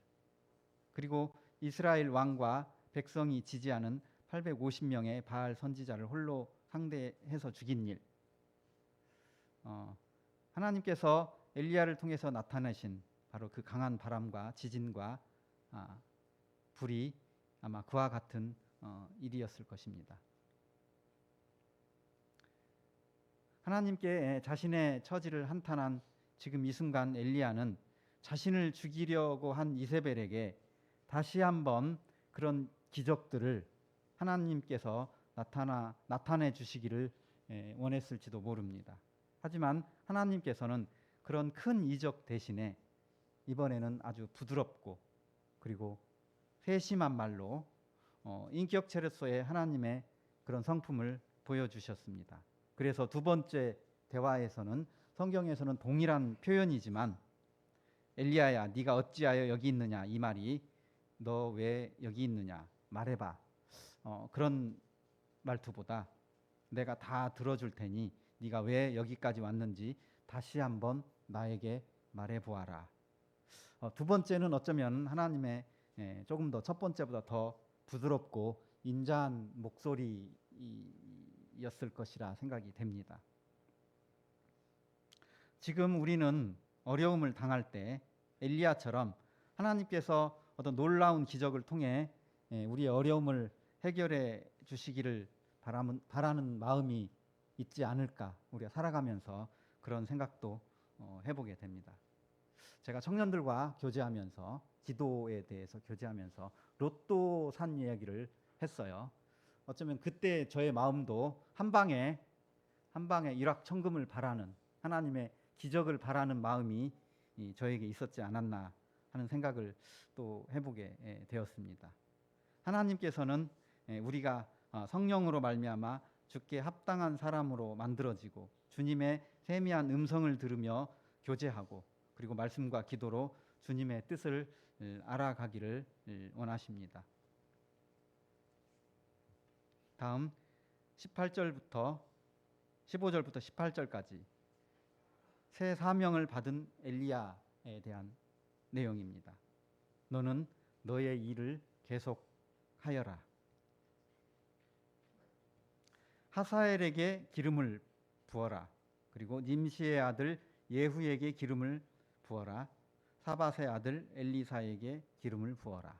그리고 이스라엘 왕과 백성이 지지하는 850명의 바알 선지자를 홀로 상대해서 죽인 일, 하나님께서 엘리야를 통해서 나타내신 바로 그 강한 바람과 지진과 불이 아마 그와 같은 일이었을 것입니다. 하나님께 자신의 처지를 한탄한 지금 이 순간 엘리야는 자신을 죽이려고 한 이세벨에게 다시 한번 그런 기적들을 하나님께서 나타내 주시기를 원했을지도 모릅니다. 하지만 하나님께서는 그런 큰 이적 대신에 이번에는 아주 부드럽고 그리고 세심한 말로 인격체로서의 하나님의 그런 성품을 보여주셨습니다. 그래서 두 번째 대화에서는 성경에서는 동일한 표현이지만 엘리야야 네가 어찌하여 여기 있느냐, 이 말이 너 왜 여기 있느냐 말해봐, 그런 말투보다 내가 다 들어줄 테니 네가 왜 여기까지 왔는지 다시 한번 나에게 말해보아라. 두 번째는 어쩌면 하나님의 조금 더 첫 번째보다 더 부드럽고 인자한 목소리였을 것이라 생각이 됩니다. 지금 우리는 어려움을 당할 때 엘리야처럼 하나님께서 어떤 놀라운 기적을 통해 우리의 어려움을 해결해 주시기를 바라는 마음이 있지 않을까, 우리가 살아가면서 그런 생각도 해보게 됩니다. 제가 청년들과 교제하면서, 기도에 대해서 교제하면서 로또 산 이야기를 했어요. 어쩌면 그때 저의 마음도 한 방에 일확천금을 바라는, 하나님의 기적을 바라는 마음이 저에게 있었지 않았나 하는 생각을 또 해보게 되었습니다. 하나님께서는 우리가 성령으로 말미암아 주께 합당한 사람으로 만들어지고 주님의 세미한 음성을 들으며 교제하고 그리고 말씀과 기도로 주님의 뜻을 알아가기를 원하십니다. 다음 15절부터 18절까지 새 사명을 받은 엘리야에 대한 내용입니다. 너는 너의 일을 계속하여라. 하사엘에게 기름을 부어라. 그리고 님시의 아들 예후에게 기름을 부어라. 사밧의 아들 엘리사에게 기름을 부어라.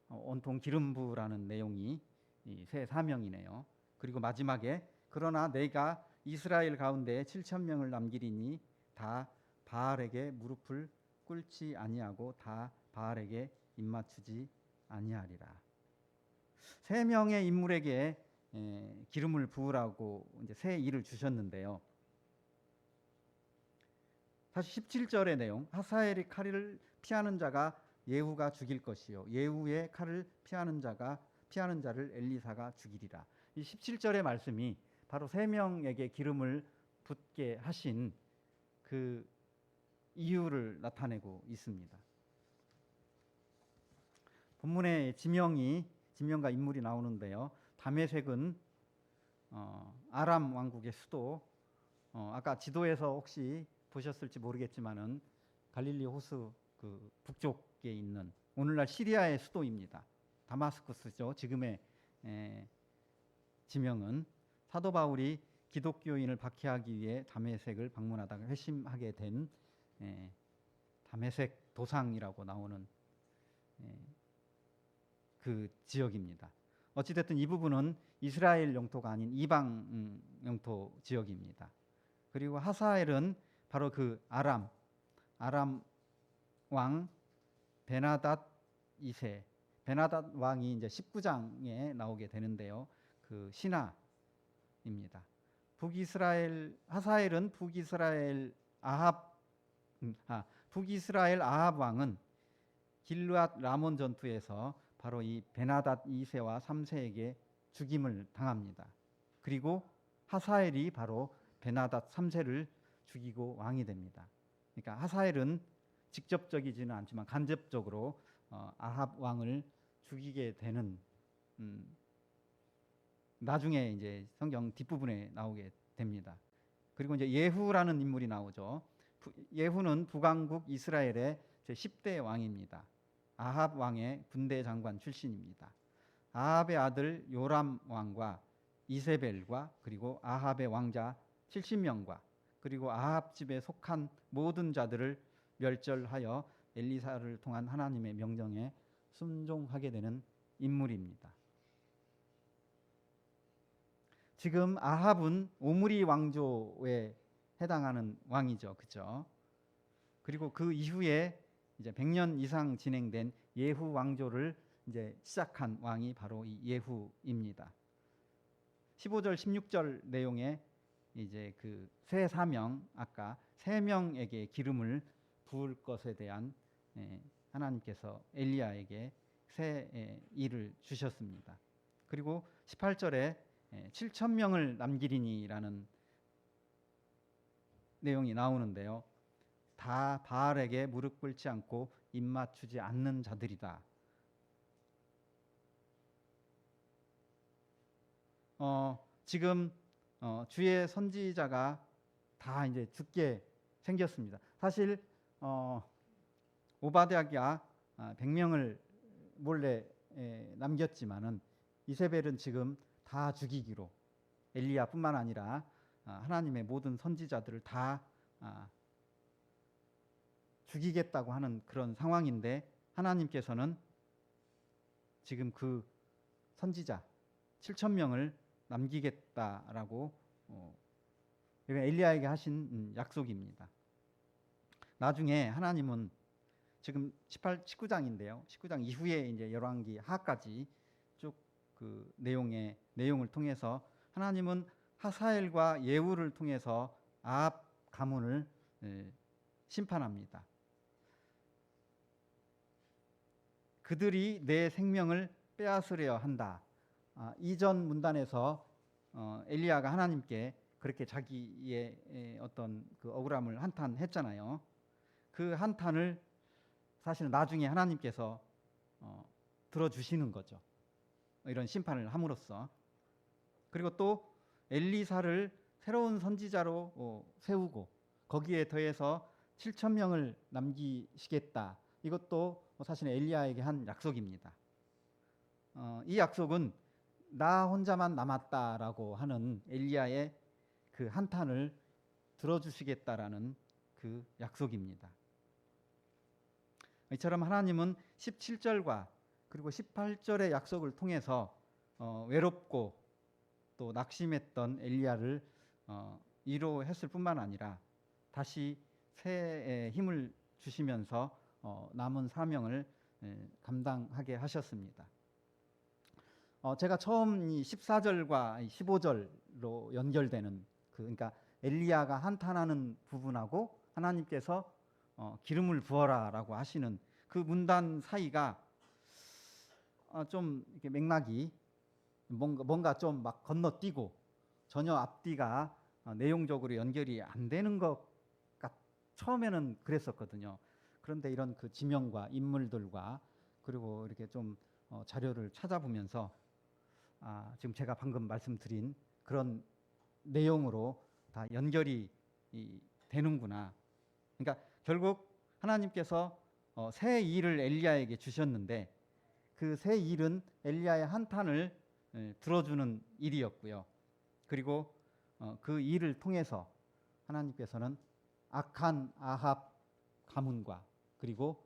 온통 기름 부으라는 내용이 이 새 사명이네요. 그리고 마지막에 그러나 내가 이스라엘 가운데 7,000명을 남기리니 다 바알에게 무릎을 꿇지 아니하고 다 바알에게 입맞추지 아니하리라. 세 명의 인물에게 기름을 부으라고 이제 새 일을 주셨는데요. 사실 17절의 내용, 하사엘의 칼을 피하는 자가 예후가 죽일 것이요 예후의 칼을 피하는 자를 엘리사가 죽이리라. 이 17절의 말씀이 바로 세 명에게 기름을 붓게 하신 그 이유를 나타내고 있습니다. 본문에 지명과 인물이 나오는데요. 다메섹은 아람 왕국의 수도, 아까 지도에서 혹시 보셨을지 모르겠지만은 갈릴리 호수 그 북쪽에 있는 오늘날 시리아의 수도입니다. 다마스쿠스죠. 지금의 지명은 사도 바울이 기독교인을 박해하기 위해 다메섹을 방문하다가 회심하게 된 다메섹 도상이라고 나오는 그 지역입니다. 어찌됐든 이 부분은 이스라엘 영토가 아닌 이방 영토 지역입니다. 그리고 하사엘은 바로 그 아람 왕 베나닷 2세, 베나닷 왕이 이제 19장에 나오게 되는데요. 그 신하입니다. 하사엘은 북이스라엘 아합 왕은 길르앗 라몬 전투에서 바로 이 베나닷 2세와 3세에게 죽임을 당합니다. 그리고 하사엘이 바로 베나닷 3세를 죽이고 왕이 됩니다. 그러니까 하사엘은 직접적이지는 않지만 간접적으로 아합 왕을 죽이게 되는, 나중에 이제 성경 뒷부분에 나오게 됩니다. 그리고 이제 예후라는 인물이 나오죠. 예후는 북왕국 이스라엘의 제10대 왕입니다. 아합 왕의 군대 장관 출신입니다. 아합의 아들 요람 왕과 이세벨과 그리고 아합의 왕자 70명과 그리고 아합 집에 속한 모든 자들을 멸절하여 엘리사를 통한 하나님의 명령에 순종하게 되는 인물입니다. 지금 아합은 오므리 왕조에 해당하는 왕이죠. 그죠? 그리고 그 이후에 이제 100년 이상 진행된 예후 왕조를 이제 시작한 왕이 바로 이 예후입니다. 15절 16절 내용에 이제 그 새 사명, 아까 세 명에게 기름을 부을 것에 대한 하나님께서 엘리야에게 새 일을 주셨습니다. 그리고 18절에 7,000명을 남기리니라는 내용이 나오는데요. 다 바알에게 무릎 꿇지 않고 입맞추지 않는 자들이다. 지금 주의 선지자가 다 이제 죽게 생겼습니다. 사실 오바댜가 100명을 몰래 남겼지만은 이세벨은 지금 다 죽이기로, 엘리야뿐만 아니라 하나님의 모든 선지자들을 다 죽이겠다고 하는 그런 상황인데, 하나님께서는 지금 그 선지자 7,000명을 남기겠다라고 이건 엘리야에게 하신 약속입니다. 나중에 하나님은 지금 19장인데요. 19장 이후에 이제 열왕기 하까지 쭉 그 내용을 통해서 하나님은 하사엘과 예후를 통해서 아합 가문을 심판합니다. 그들이 내 생명을 빼앗으려 한다. 이전 문단에서 엘리야가 하나님께 그렇게 자기의 어떤 그 억울함을 한탄했잖아요. 그 한탄을 사실은 나중에 하나님께서 들어주시는 거죠. 이런 심판을 함으로써. 그리고 또 엘리사를 새로운 선지자로 세우고 거기에 더해서 7,000명을 남기시겠다. 이것도 사실은 엘리야에게 한 약속입니다. 이 약속은 나 혼자만 남았다라고 하는 엘리야의 그 한탄을 들어주시겠다라는 그 약속입니다. 이처럼 하나님은 17절과 그리고 18절의 약속을 통해서 외롭고 또 낙심했던 엘리야를 위로했을 뿐만 아니라 다시 새 힘을 주시면서 남은 사명을 감당하게 하셨습니다. 제가 처음 이 14절과 15절로 연결되는 그러니까 엘리야가 한탄하는 부분하고 하나님께서 기름을 부어라라고 하시는 그 문단 사이가 좀 이렇게 맥락이 뭔가 좀 막 건너뛰고 전혀 앞뒤가 내용적으로 연결이 안 되는 것가 처음에는 그랬었거든요. 그런데 이런 그 지명과 인물들과 그리고 이렇게 좀 자료를 찾아보면서 지금 제가 방금 말씀드린 그런 내용으로 다 연결이 되는구나. 그러니까 결국 하나님께서 새 일을 엘리야에게 주셨는데 그 새 일은 엘리야의 한탄을 들어주는 일이었고요. 그리고 그 일을 통해서 하나님께서는 악한 아합 가문과 그리고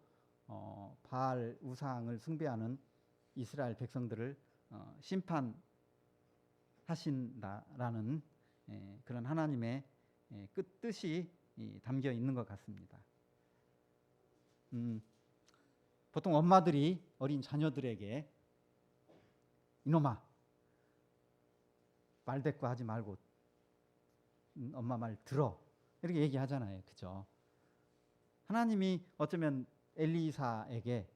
바알 우상을 숭배하는 이스라엘 백성들을 심판하신다라는 그런 하나님의 뜻이 담겨 있는 것 같습니다. 보통 엄마들이 어린 자녀들에게 이놈아 말대꾸하지 말고 엄마 말 들어 이렇게 얘기하잖아요. 그죠? 하나님이 어쩌면 엘리사에게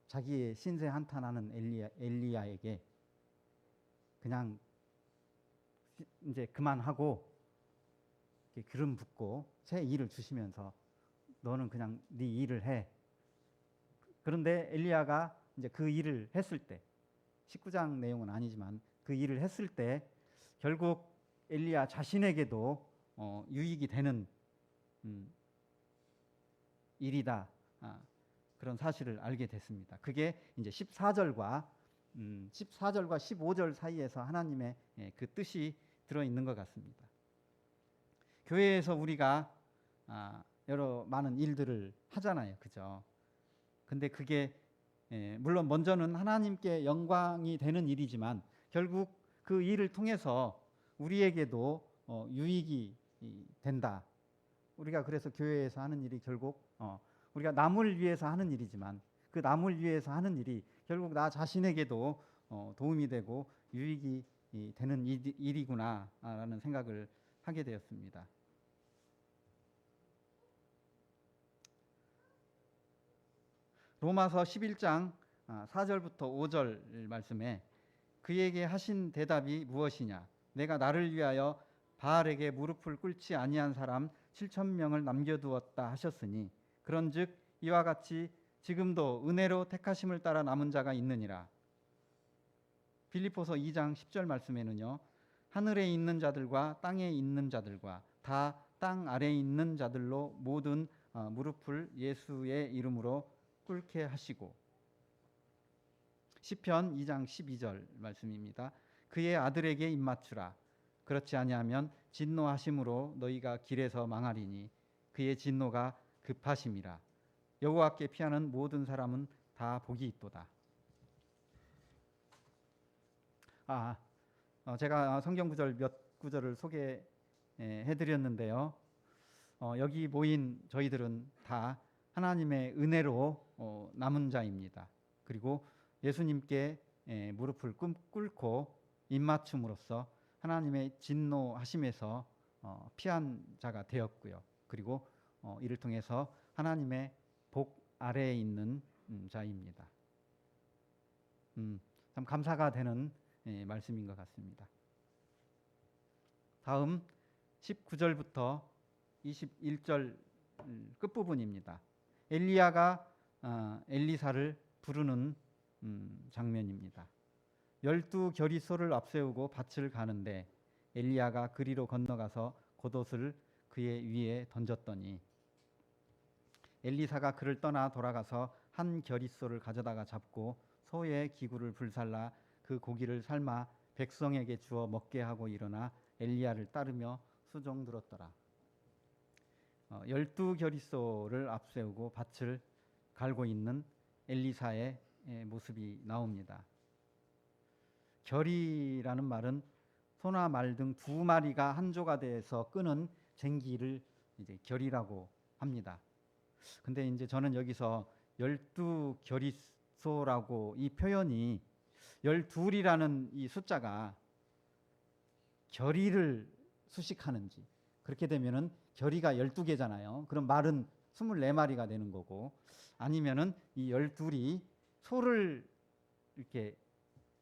자기의 신세 한탄하는 엘리야에게 그냥 이제 그만하고 기름 붓고 새 일을 주시면서 너는 그냥 네 일을 해. 그런데 엘리야가 이제 그 일을 했을 때 19장 내용은 아니지만 그 일을 했을 때 결국 엘리야 자신에게도 유익이 되는 일이다. 그런 사실을 알게 됐습니다. 그게 이제 14절과 15절 사이에서 하나님의 그 뜻이 들어 있는 것 같습니다. 교회에서 우리가 여러 많은 일들을 하잖아요. 그죠? 근데 그게 물론 먼저는 하나님께 영광이 되는 일이지만 결국 그 일을 통해서 우리에게도 유익이 된다. 우리가 그래서 교회에서 하는 일이 결국 우리가 남을 위해서 하는 일이지만 그 남을 위해서 하는 일이 결국 나 자신에게도 도움이 되고 유익이 되는 일이구나라는 생각을 하게 되었습니다. 로마서 11장 4절부터 5절 말씀에 그에게 하신 대답이 무엇이냐? 내가 나를 위하여 바알에게 무릎을 꿇지 아니한 사람 7,000명을 남겨두었다 하셨으니 그런즉 이와 같이 지금도 은혜로 택하심을 따라 남은 자가 있느니라. 빌립보서 2장 10절 말씀에는요. 하늘에 있는 자들과 땅에 있는 자들과 다 땅 아래에 있는 자들로 모든 무릎을 예수의 이름으로 꿇게 하시고 시편 2장 12절 말씀입니다. 그의 아들에게 입맞추라. 그렇지 아니하면 진노하심으로 너희가 길에서 망하리니 그의 진노가 급하심이라. 여호와께 피하는 모든 사람은 다 복이 있도다. 제가 성경 구절 몇 구절을 소개해 드렸는데요. 여기 모인 저희들은 다 하나님의 은혜로 남은 자입니다. 그리고 예수님께 무릎을 꿇고 입맞춤으로써 하나님의 진노하심에서 피한 자가 되었고요. 그리고 이를 통해서 하나님의 복 아래에 있는 자입니다. 참 감사가 되는 말씀인 것 같습니다. 다음 19절부터 21절 끝부분입니다. 엘리야가 엘리사를 부르는 장면입니다. 12겨리소를 앞세우고 밭을 가는데 엘리야가 그리로 건너가서 겉옷을 그의 위에 던졌더니 엘리사가 그를 떠나 돌아가서 한 겨리소를 가져다가 잡고 소의 기구를 불살라 그 고기를 삶아 백성에게 주어 먹게 하고 일어나 엘리야를 따르며 수종 들었더라. 12겨리소를 앞세우고 밭을 갈고 있는 엘리사의 모습이 나옵니다. 겨리라는 말은 소나 말 등 두 마리가 한 조가 돼서 끄는 쟁기를 이제 겨리라고 합니다. 근데 이제 저는 여기서 12겨리소라고 이 표현이 12이라는 이 숫자가 겨리를 수식하는지, 그렇게 되면은 겨리가 12개잖아요. 그럼 말은 24마리가 되는 거고, 아니면은 이 12이 소를 이렇게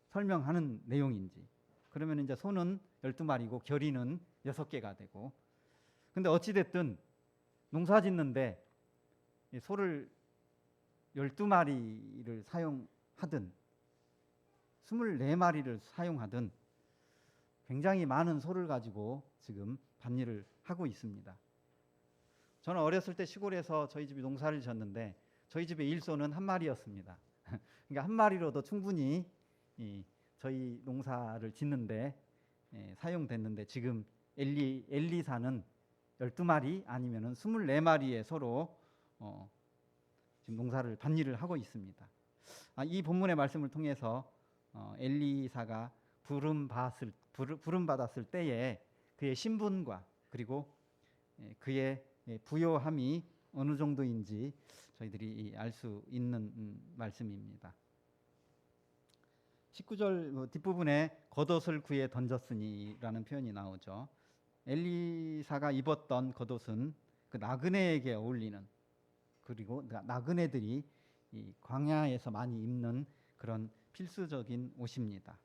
설명하는 내용인지, 그러면 이제 소는 12마리고 겨리는 6개가 되고, 근데 어찌됐든 농사 짓는데 소를 12마리를 사용하든 24마리를 사용하든 굉장히 많은 소를 가지고 지금 밭일을 하고 있습니다. 저는 어렸을 때 시골에서 저희 집이 농사를 졌는데 저희 집의 일소는 한 마리였습니다. 그러니까 한 마리로도 충분히 저희 농사를 짓는데 사용됐는데, 지금 엘리사는 12마리 아니면 24마리의 소로 지금 농사를 밭일을 하고 있습니다. 이 본문의 말씀을 통해서 엘리사가 부름받았을 때에 그의 신분과 그리고 그의 부요함이 어느 정도인지 저희들이 알 수 있는 말씀입니다. 19절 뒷부분에 겉옷을 그에 던졌으니라는 표현이 나오죠. 엘리사가 입었던 겉옷은 그 나그네에게 어울리는, 그리고 나그네들이 이 광야에서 많이 입는 그런 필수적인 옷입니다.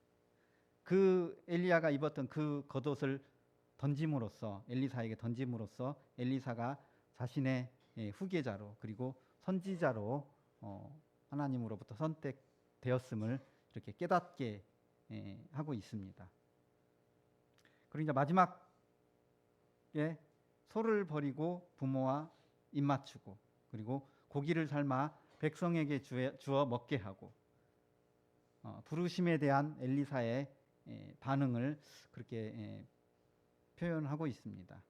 그 엘리야가 입었던 그 겉옷을 던짐으로써, 엘리사에게 던짐으로써 엘리사가 자신의 후계자로 그리고 선지자로 하나님으로부터 선택되었음을 이렇게 깨닫게 하고 있습니다. 그리고 이제 마지막에 소를 버리고 부모와 입맞추고 그리고 고기를 삶아 백성에게 주어 먹게 하고, 부르심에 대한 엘리사의 반응을 그렇게 표현하고 있습니다.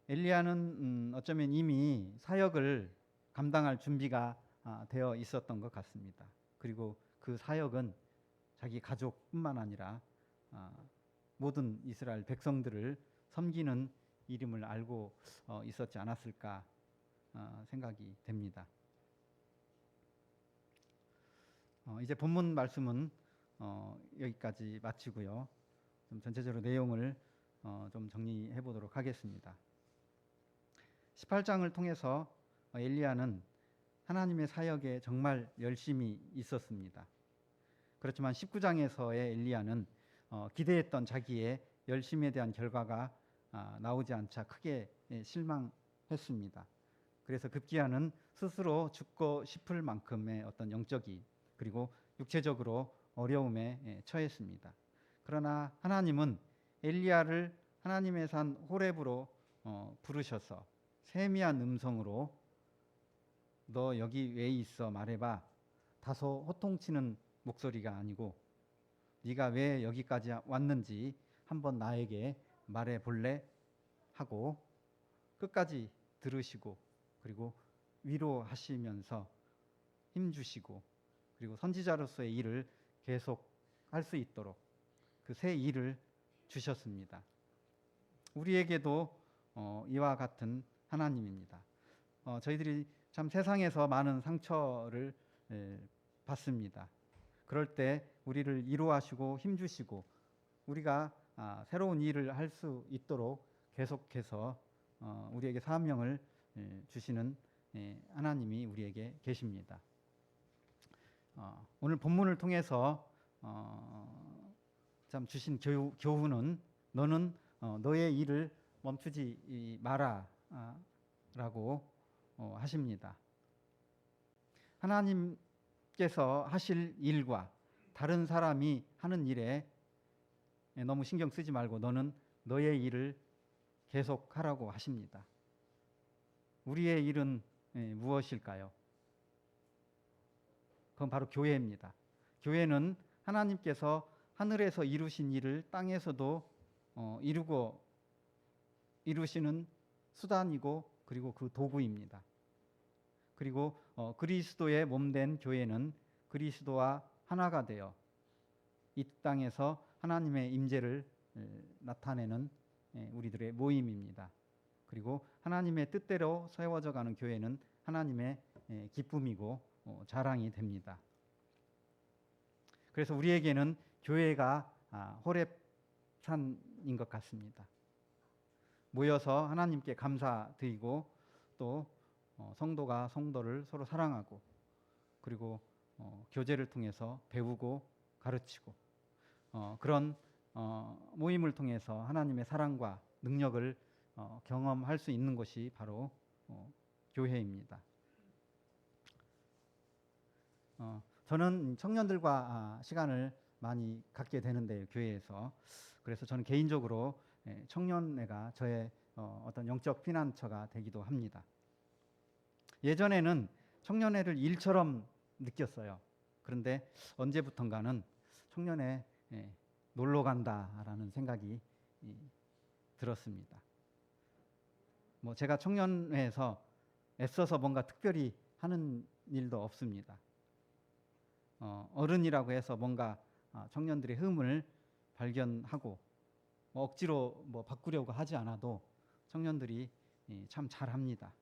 엘리야는 어쩌면 이미 사역을 감당할 준비가 되어 있었던 것 같습니다. 그리고 그 사역은 자기 가족뿐만 아니라 모든 이스라엘 백성들을 섬기는 이름을 알고 있었지 않았을까 생각이 됩니다. 이제 본문 말씀은 여기까지 마치고요. 좀 전체적으로 내용을 좀 정리해 보도록 하겠습니다. 18장을 통해서 엘리야는 하나님의 사역에 정말 열심히 있었습니다. 그렇지만 19장에서의 엘리야는 기대했던 자기의 열심에 대한 결과가 나오지 않자 크게 실망했습니다. 그래서 급기야는 스스로 죽고 싶을 만큼의 어떤 영적인 그리고 육체적으로 어려움에 처했습니다. 그러나 하나님은 엘리야를 하나님의 산 호렙으로 부르셔서 세미한 음성으로 너 여기 왜 있어 말해봐, 다소 호통치는 목소리가 아니고 네가 왜 여기까지 왔는지 한번 나에게 말해볼래 하고 끝까지 들으시고 그리고 위로하시면서 힘주시고 그리고 선지자로서의 일을 계속 할 수 있도록 그 새 일을 주셨습니다. 우리에게도 이와 같은 하나님입니다. 저희들이 참 세상에서 많은 상처를 받습니다. 그럴 때 우리를 위로하시고 힘주시고 우리가 새로운 일을 할 수 있도록 계속해서 우리에게 사명을 주시는 하나님이 우리에게 계십니다. 오늘 본문을 통해서 참 주신 교훈은 너는 너의 일을 멈추지 마라 라고 하십니다. 하나님께서 하실 일과 다른 사람이 하는 일에 너무 신경 쓰지 말고 너는 너의 일을 계속하라고 하십니다. 우리의 일은 무엇일까요? 그건 바로 교회입니다. 교회는 하나님께서 하늘에서 이루신 일을 땅에서도 이루시는 수단이고 그리고 그 도구입니다. 그리고 그리스도의 몸된 교회는 그리스도와 하나가 되어 이 땅에서 하나님의 임재를 나타내는 우리들의 모임입니다. 그리고 하나님의 뜻대로 세워져 가는 교회는 하나님의 기쁨이고 자랑이 됩니다. 그래서 우리에게는 교회가 호렙산인 것 같습니다. 모여서 하나님께 감사드리고 또 성도가 성도를 서로 사랑하고 그리고 교제를 통해서 배우고 가르치고 그런 모임을 통해서 하나님의 사랑과 능력을 경험할 수 있는 것이 바로 교회입니다. 저는 청년들과 시간을 많이 갖게 되는데요, 교회에서. 그래서 저는 개인적으로 청년회가 저의 어떤 영적 피난처가 되기도 합니다. 예전에는 청년회를 일처럼 느꼈어요. 그런데 언제부턴가는 청년회 놀러 간다라는 생각이 들었습니다. 제가 청년회에서 애써서 뭔가 특별히 하는 일도 없습니다. 어른이라고 해서 뭔가 청년들의 흠을 발견하고 억지로 바꾸려고 하지 않아도 청년들이 참 잘합니다.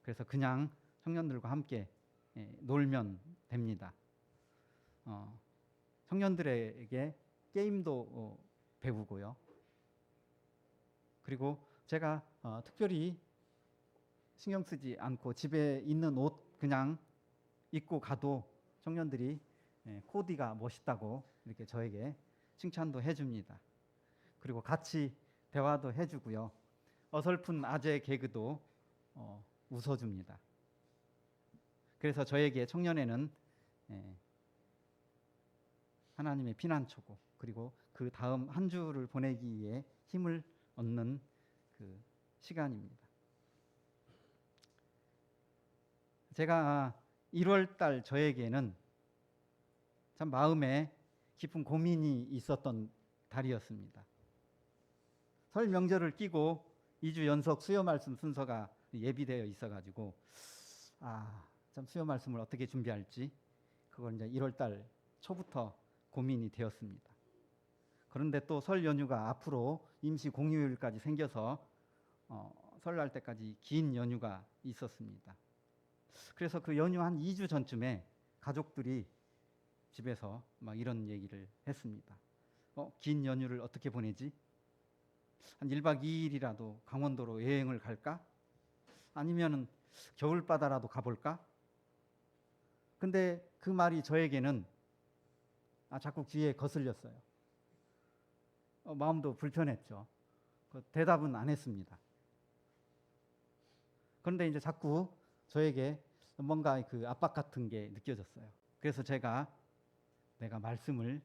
그래서 그냥 청년들과 함께 놀면 됩니다. 청년들에게 게임도 배우고요. 그리고 제가 특별히 신경 쓰지 않고 집에 있는 옷 그냥 입고 가도 청년들이 코디가 멋있다고 이렇게 저에게 칭찬도 해줍니다. 그리고 같이 대화도 해주고요. 어설픈 아재 개그도 웃어줍니다. 그래서 저에게 청년회는 하나님의 피난처고 그리고 그 다음 한 주를 보내기 위해 힘을 얻는 그 시간입니다. 제가 1월 달 저에게는 참 마음에 깊은 고민이 있었던 달이었습니다. 설 명절을 끼고 2주 연속 수요 말씀 순서가 예비되어 있어가지고 참 수요 말씀을 어떻게 준비할지 그걸 이제 1월 달 초부터 고민이 되었습니다. 그런데 또 설 연휴가 앞으로 임시 공휴일까지 생겨서 설날 때까지 긴 연휴가 있었습니다. 그래서 그 연휴 한 2주 전쯤에 가족들이 집에서 막 이런 얘기를 했습니다. 긴 연휴를 어떻게 보내지? 한 1박 2일이라도 강원도로 여행을 갈까? 아니면 겨울바다라도 가볼까? 근데 그 말이 저에게는 자꾸 귀에 거슬렸어요. 마음도 불편했죠. 대답은 안 했습니다. 그런데 이제 자꾸 저에게 뭔가 그 압박 같은 게 느껴졌어요. 그래서 내가 말씀을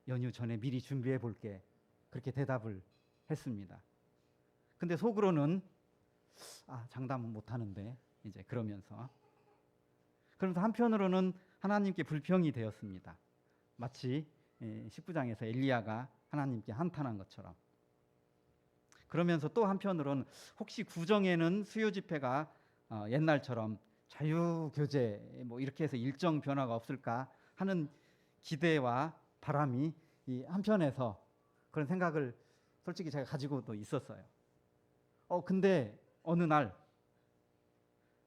연휴 전에 미리 준비해 볼게. 그렇게 대답을 했습니다. 근데 속으로는 장담은 못 하는데 이제 그러면서 한편으로는 하나님께 불평이 되었습니다. 마치 19장에서 엘리야가 하나님께 한탄한 것처럼. 그러면서 또 한편으로는 혹시 구정에는 수요 집회가 옛날처럼 자유교제 이렇게 해서 일정 변화가 없을까 하는 기대와 바람이 이 한편에서 그런 생각을 솔직히 제가 가지고도 있었어요. 근데 어느 날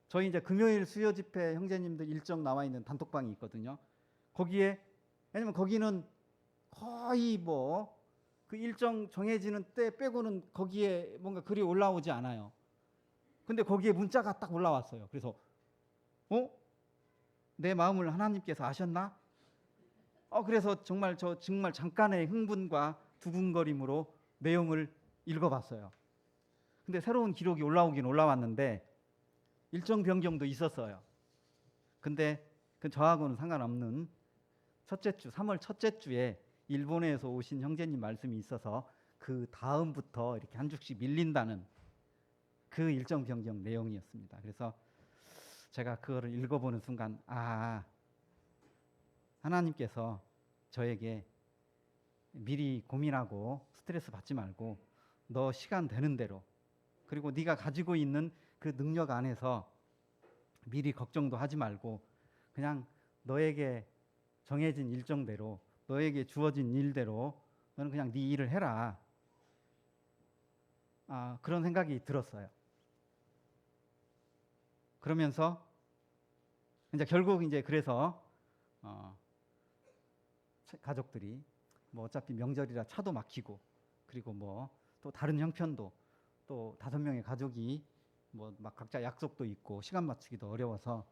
저희 이제 금요일 수요 집회 형제님들 일정 나와 있는 단톡방이 있거든요. 거기에, 왜냐면 거기는 거의 뭐 그 일정 정해지는 때 빼고는 거기에 뭔가 글이 올라오지 않아요. 근데 거기에 문자가 딱 올라왔어요. 그래서 내 마음을 하나님께서 아셨나? 그래서 정말 정말 잠깐의 흥분과 두근거림으로 내용을 읽어봤어요. 근데 새로운 기록이 올라오긴 올라왔는데 일정 변경도 있었어요. 근데 그 저하고는 상관없는 첫째 주, 3월 첫째 주에 일본에서 오신 형제님 말씀이 있어서 그 다음부터 이렇게 한 주씩 밀린다는 그 일정 변경 내용이었습니다. 그래서 제가 그거를 읽어보는 순간 하나님께서 저에게 미리 고민하고 스트레스 받지 말고 너 시간 되는 대로, 그리고 네가 가지고 있는 그 능력 안에서 미리 걱정도 하지 말고 그냥 너에게 정해진 일정대로, 너에게 주어진 일대로 너는 그냥 네 일을 해라. 그런 생각이 들었어요. 그러면서 이제 결국 이제 그래서 가족들이 뭐 어차피 명절이라 차도 막히고, 그리고 뭐 또 다른 형편도 또 5명의 가족이 뭐 막 각자 약속도 있고 시간 맞추기도 어려워서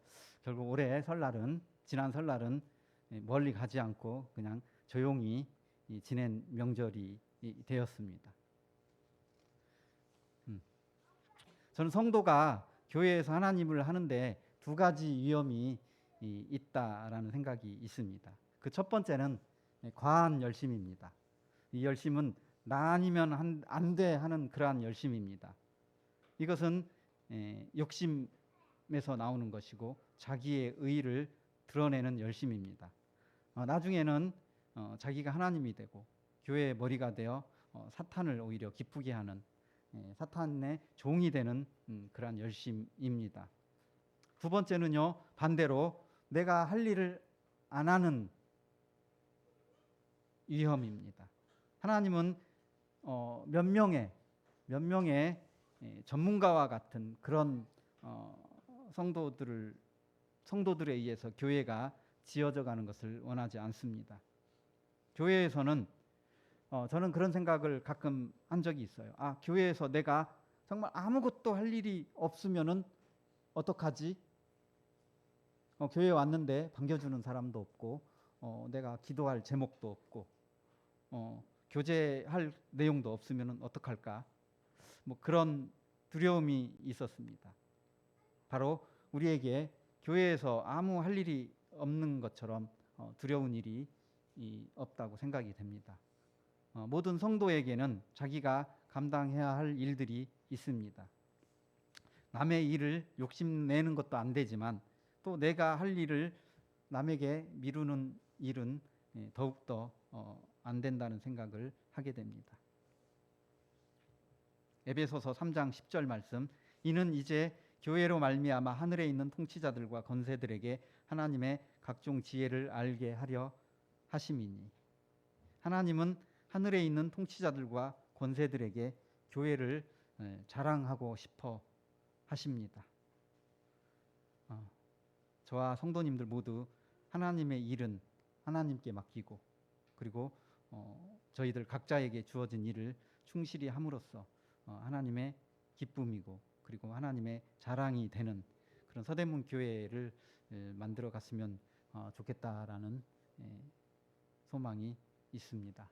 결국 올해 설날은, 지난 설날은 멀리 가지 않고 그냥 조용히 지낸 명절이 되었습니다. 저는 성도가 교회에서 하나님을 하는데 2가지 위험이 있다라는 생각이 있습니다. 그 첫 번째는 과한 열심입니다. 이 열심은 나 아니면 안 돼 하는 그러한 열심입니다. 이것은 욕심에서 나오는 것이고 자기의 의의를 드러내는 열심입니다. 나중에는 자기가 하나님이 되고 교회의 머리가 되어 사탄을 오히려 기쁘게 하는, 사탄의 종이 되는 그러한 열심입니다. 두 번째는요, 반대로 내가 할 일을 안 하는 위험입니다. 하나님은 몇 명의 전문가와 같은 그런 성도들에 의해서 교회가 지어져 가는 것을 원하지 않습니다. 교회에서는 저는 그런 생각을 가끔 한 적이 있어요. 교회에서 내가 정말 아무것도 할 일이 없으면은 어떡하지? 교회에 왔는데 반겨주는 사람도 없고, 내가 기도할 제목도 없고, 교제할 내용도 없으면은 어떡할까? 뭐 그런 두려움이 있었습니다. 바로 우리에게 교회에서 아무 할 일이 없는 것처럼 두려운 일이 없다고 생각이 됩니다. 모든 성도에게는 자기가 감당해야 할 일들이 있습니다. 남의 일을 욕심내는 것도 안 되지만 또 내가 할 일을 남에게 미루는 일은 더욱더 안 된다는 생각을 하게 됩니다. 에베소서 3장 10절 말씀, 이는 이제 교회로 말미암아 하늘에 있는 통치자들과 권세들에게 하나님의 각종 지혜를 알게 하려 하심이니. 하나님은 하늘에 있는 통치자들과 권세들에게 교회를 자랑하고 싶어 하십니다. 저와 성도님들 모두 하나님의 일은 하나님께 맡기고, 그리고 저희들 각자에게 주어진 일을 충실히 함으로써 하나님의 기쁨이고, 그리고 하나님의 자랑이 되는 그런 서대문 교회를 만들어 갔으면 좋겠다라는 소망이 있습니다.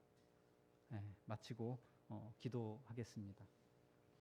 마치고 기도하겠습니다.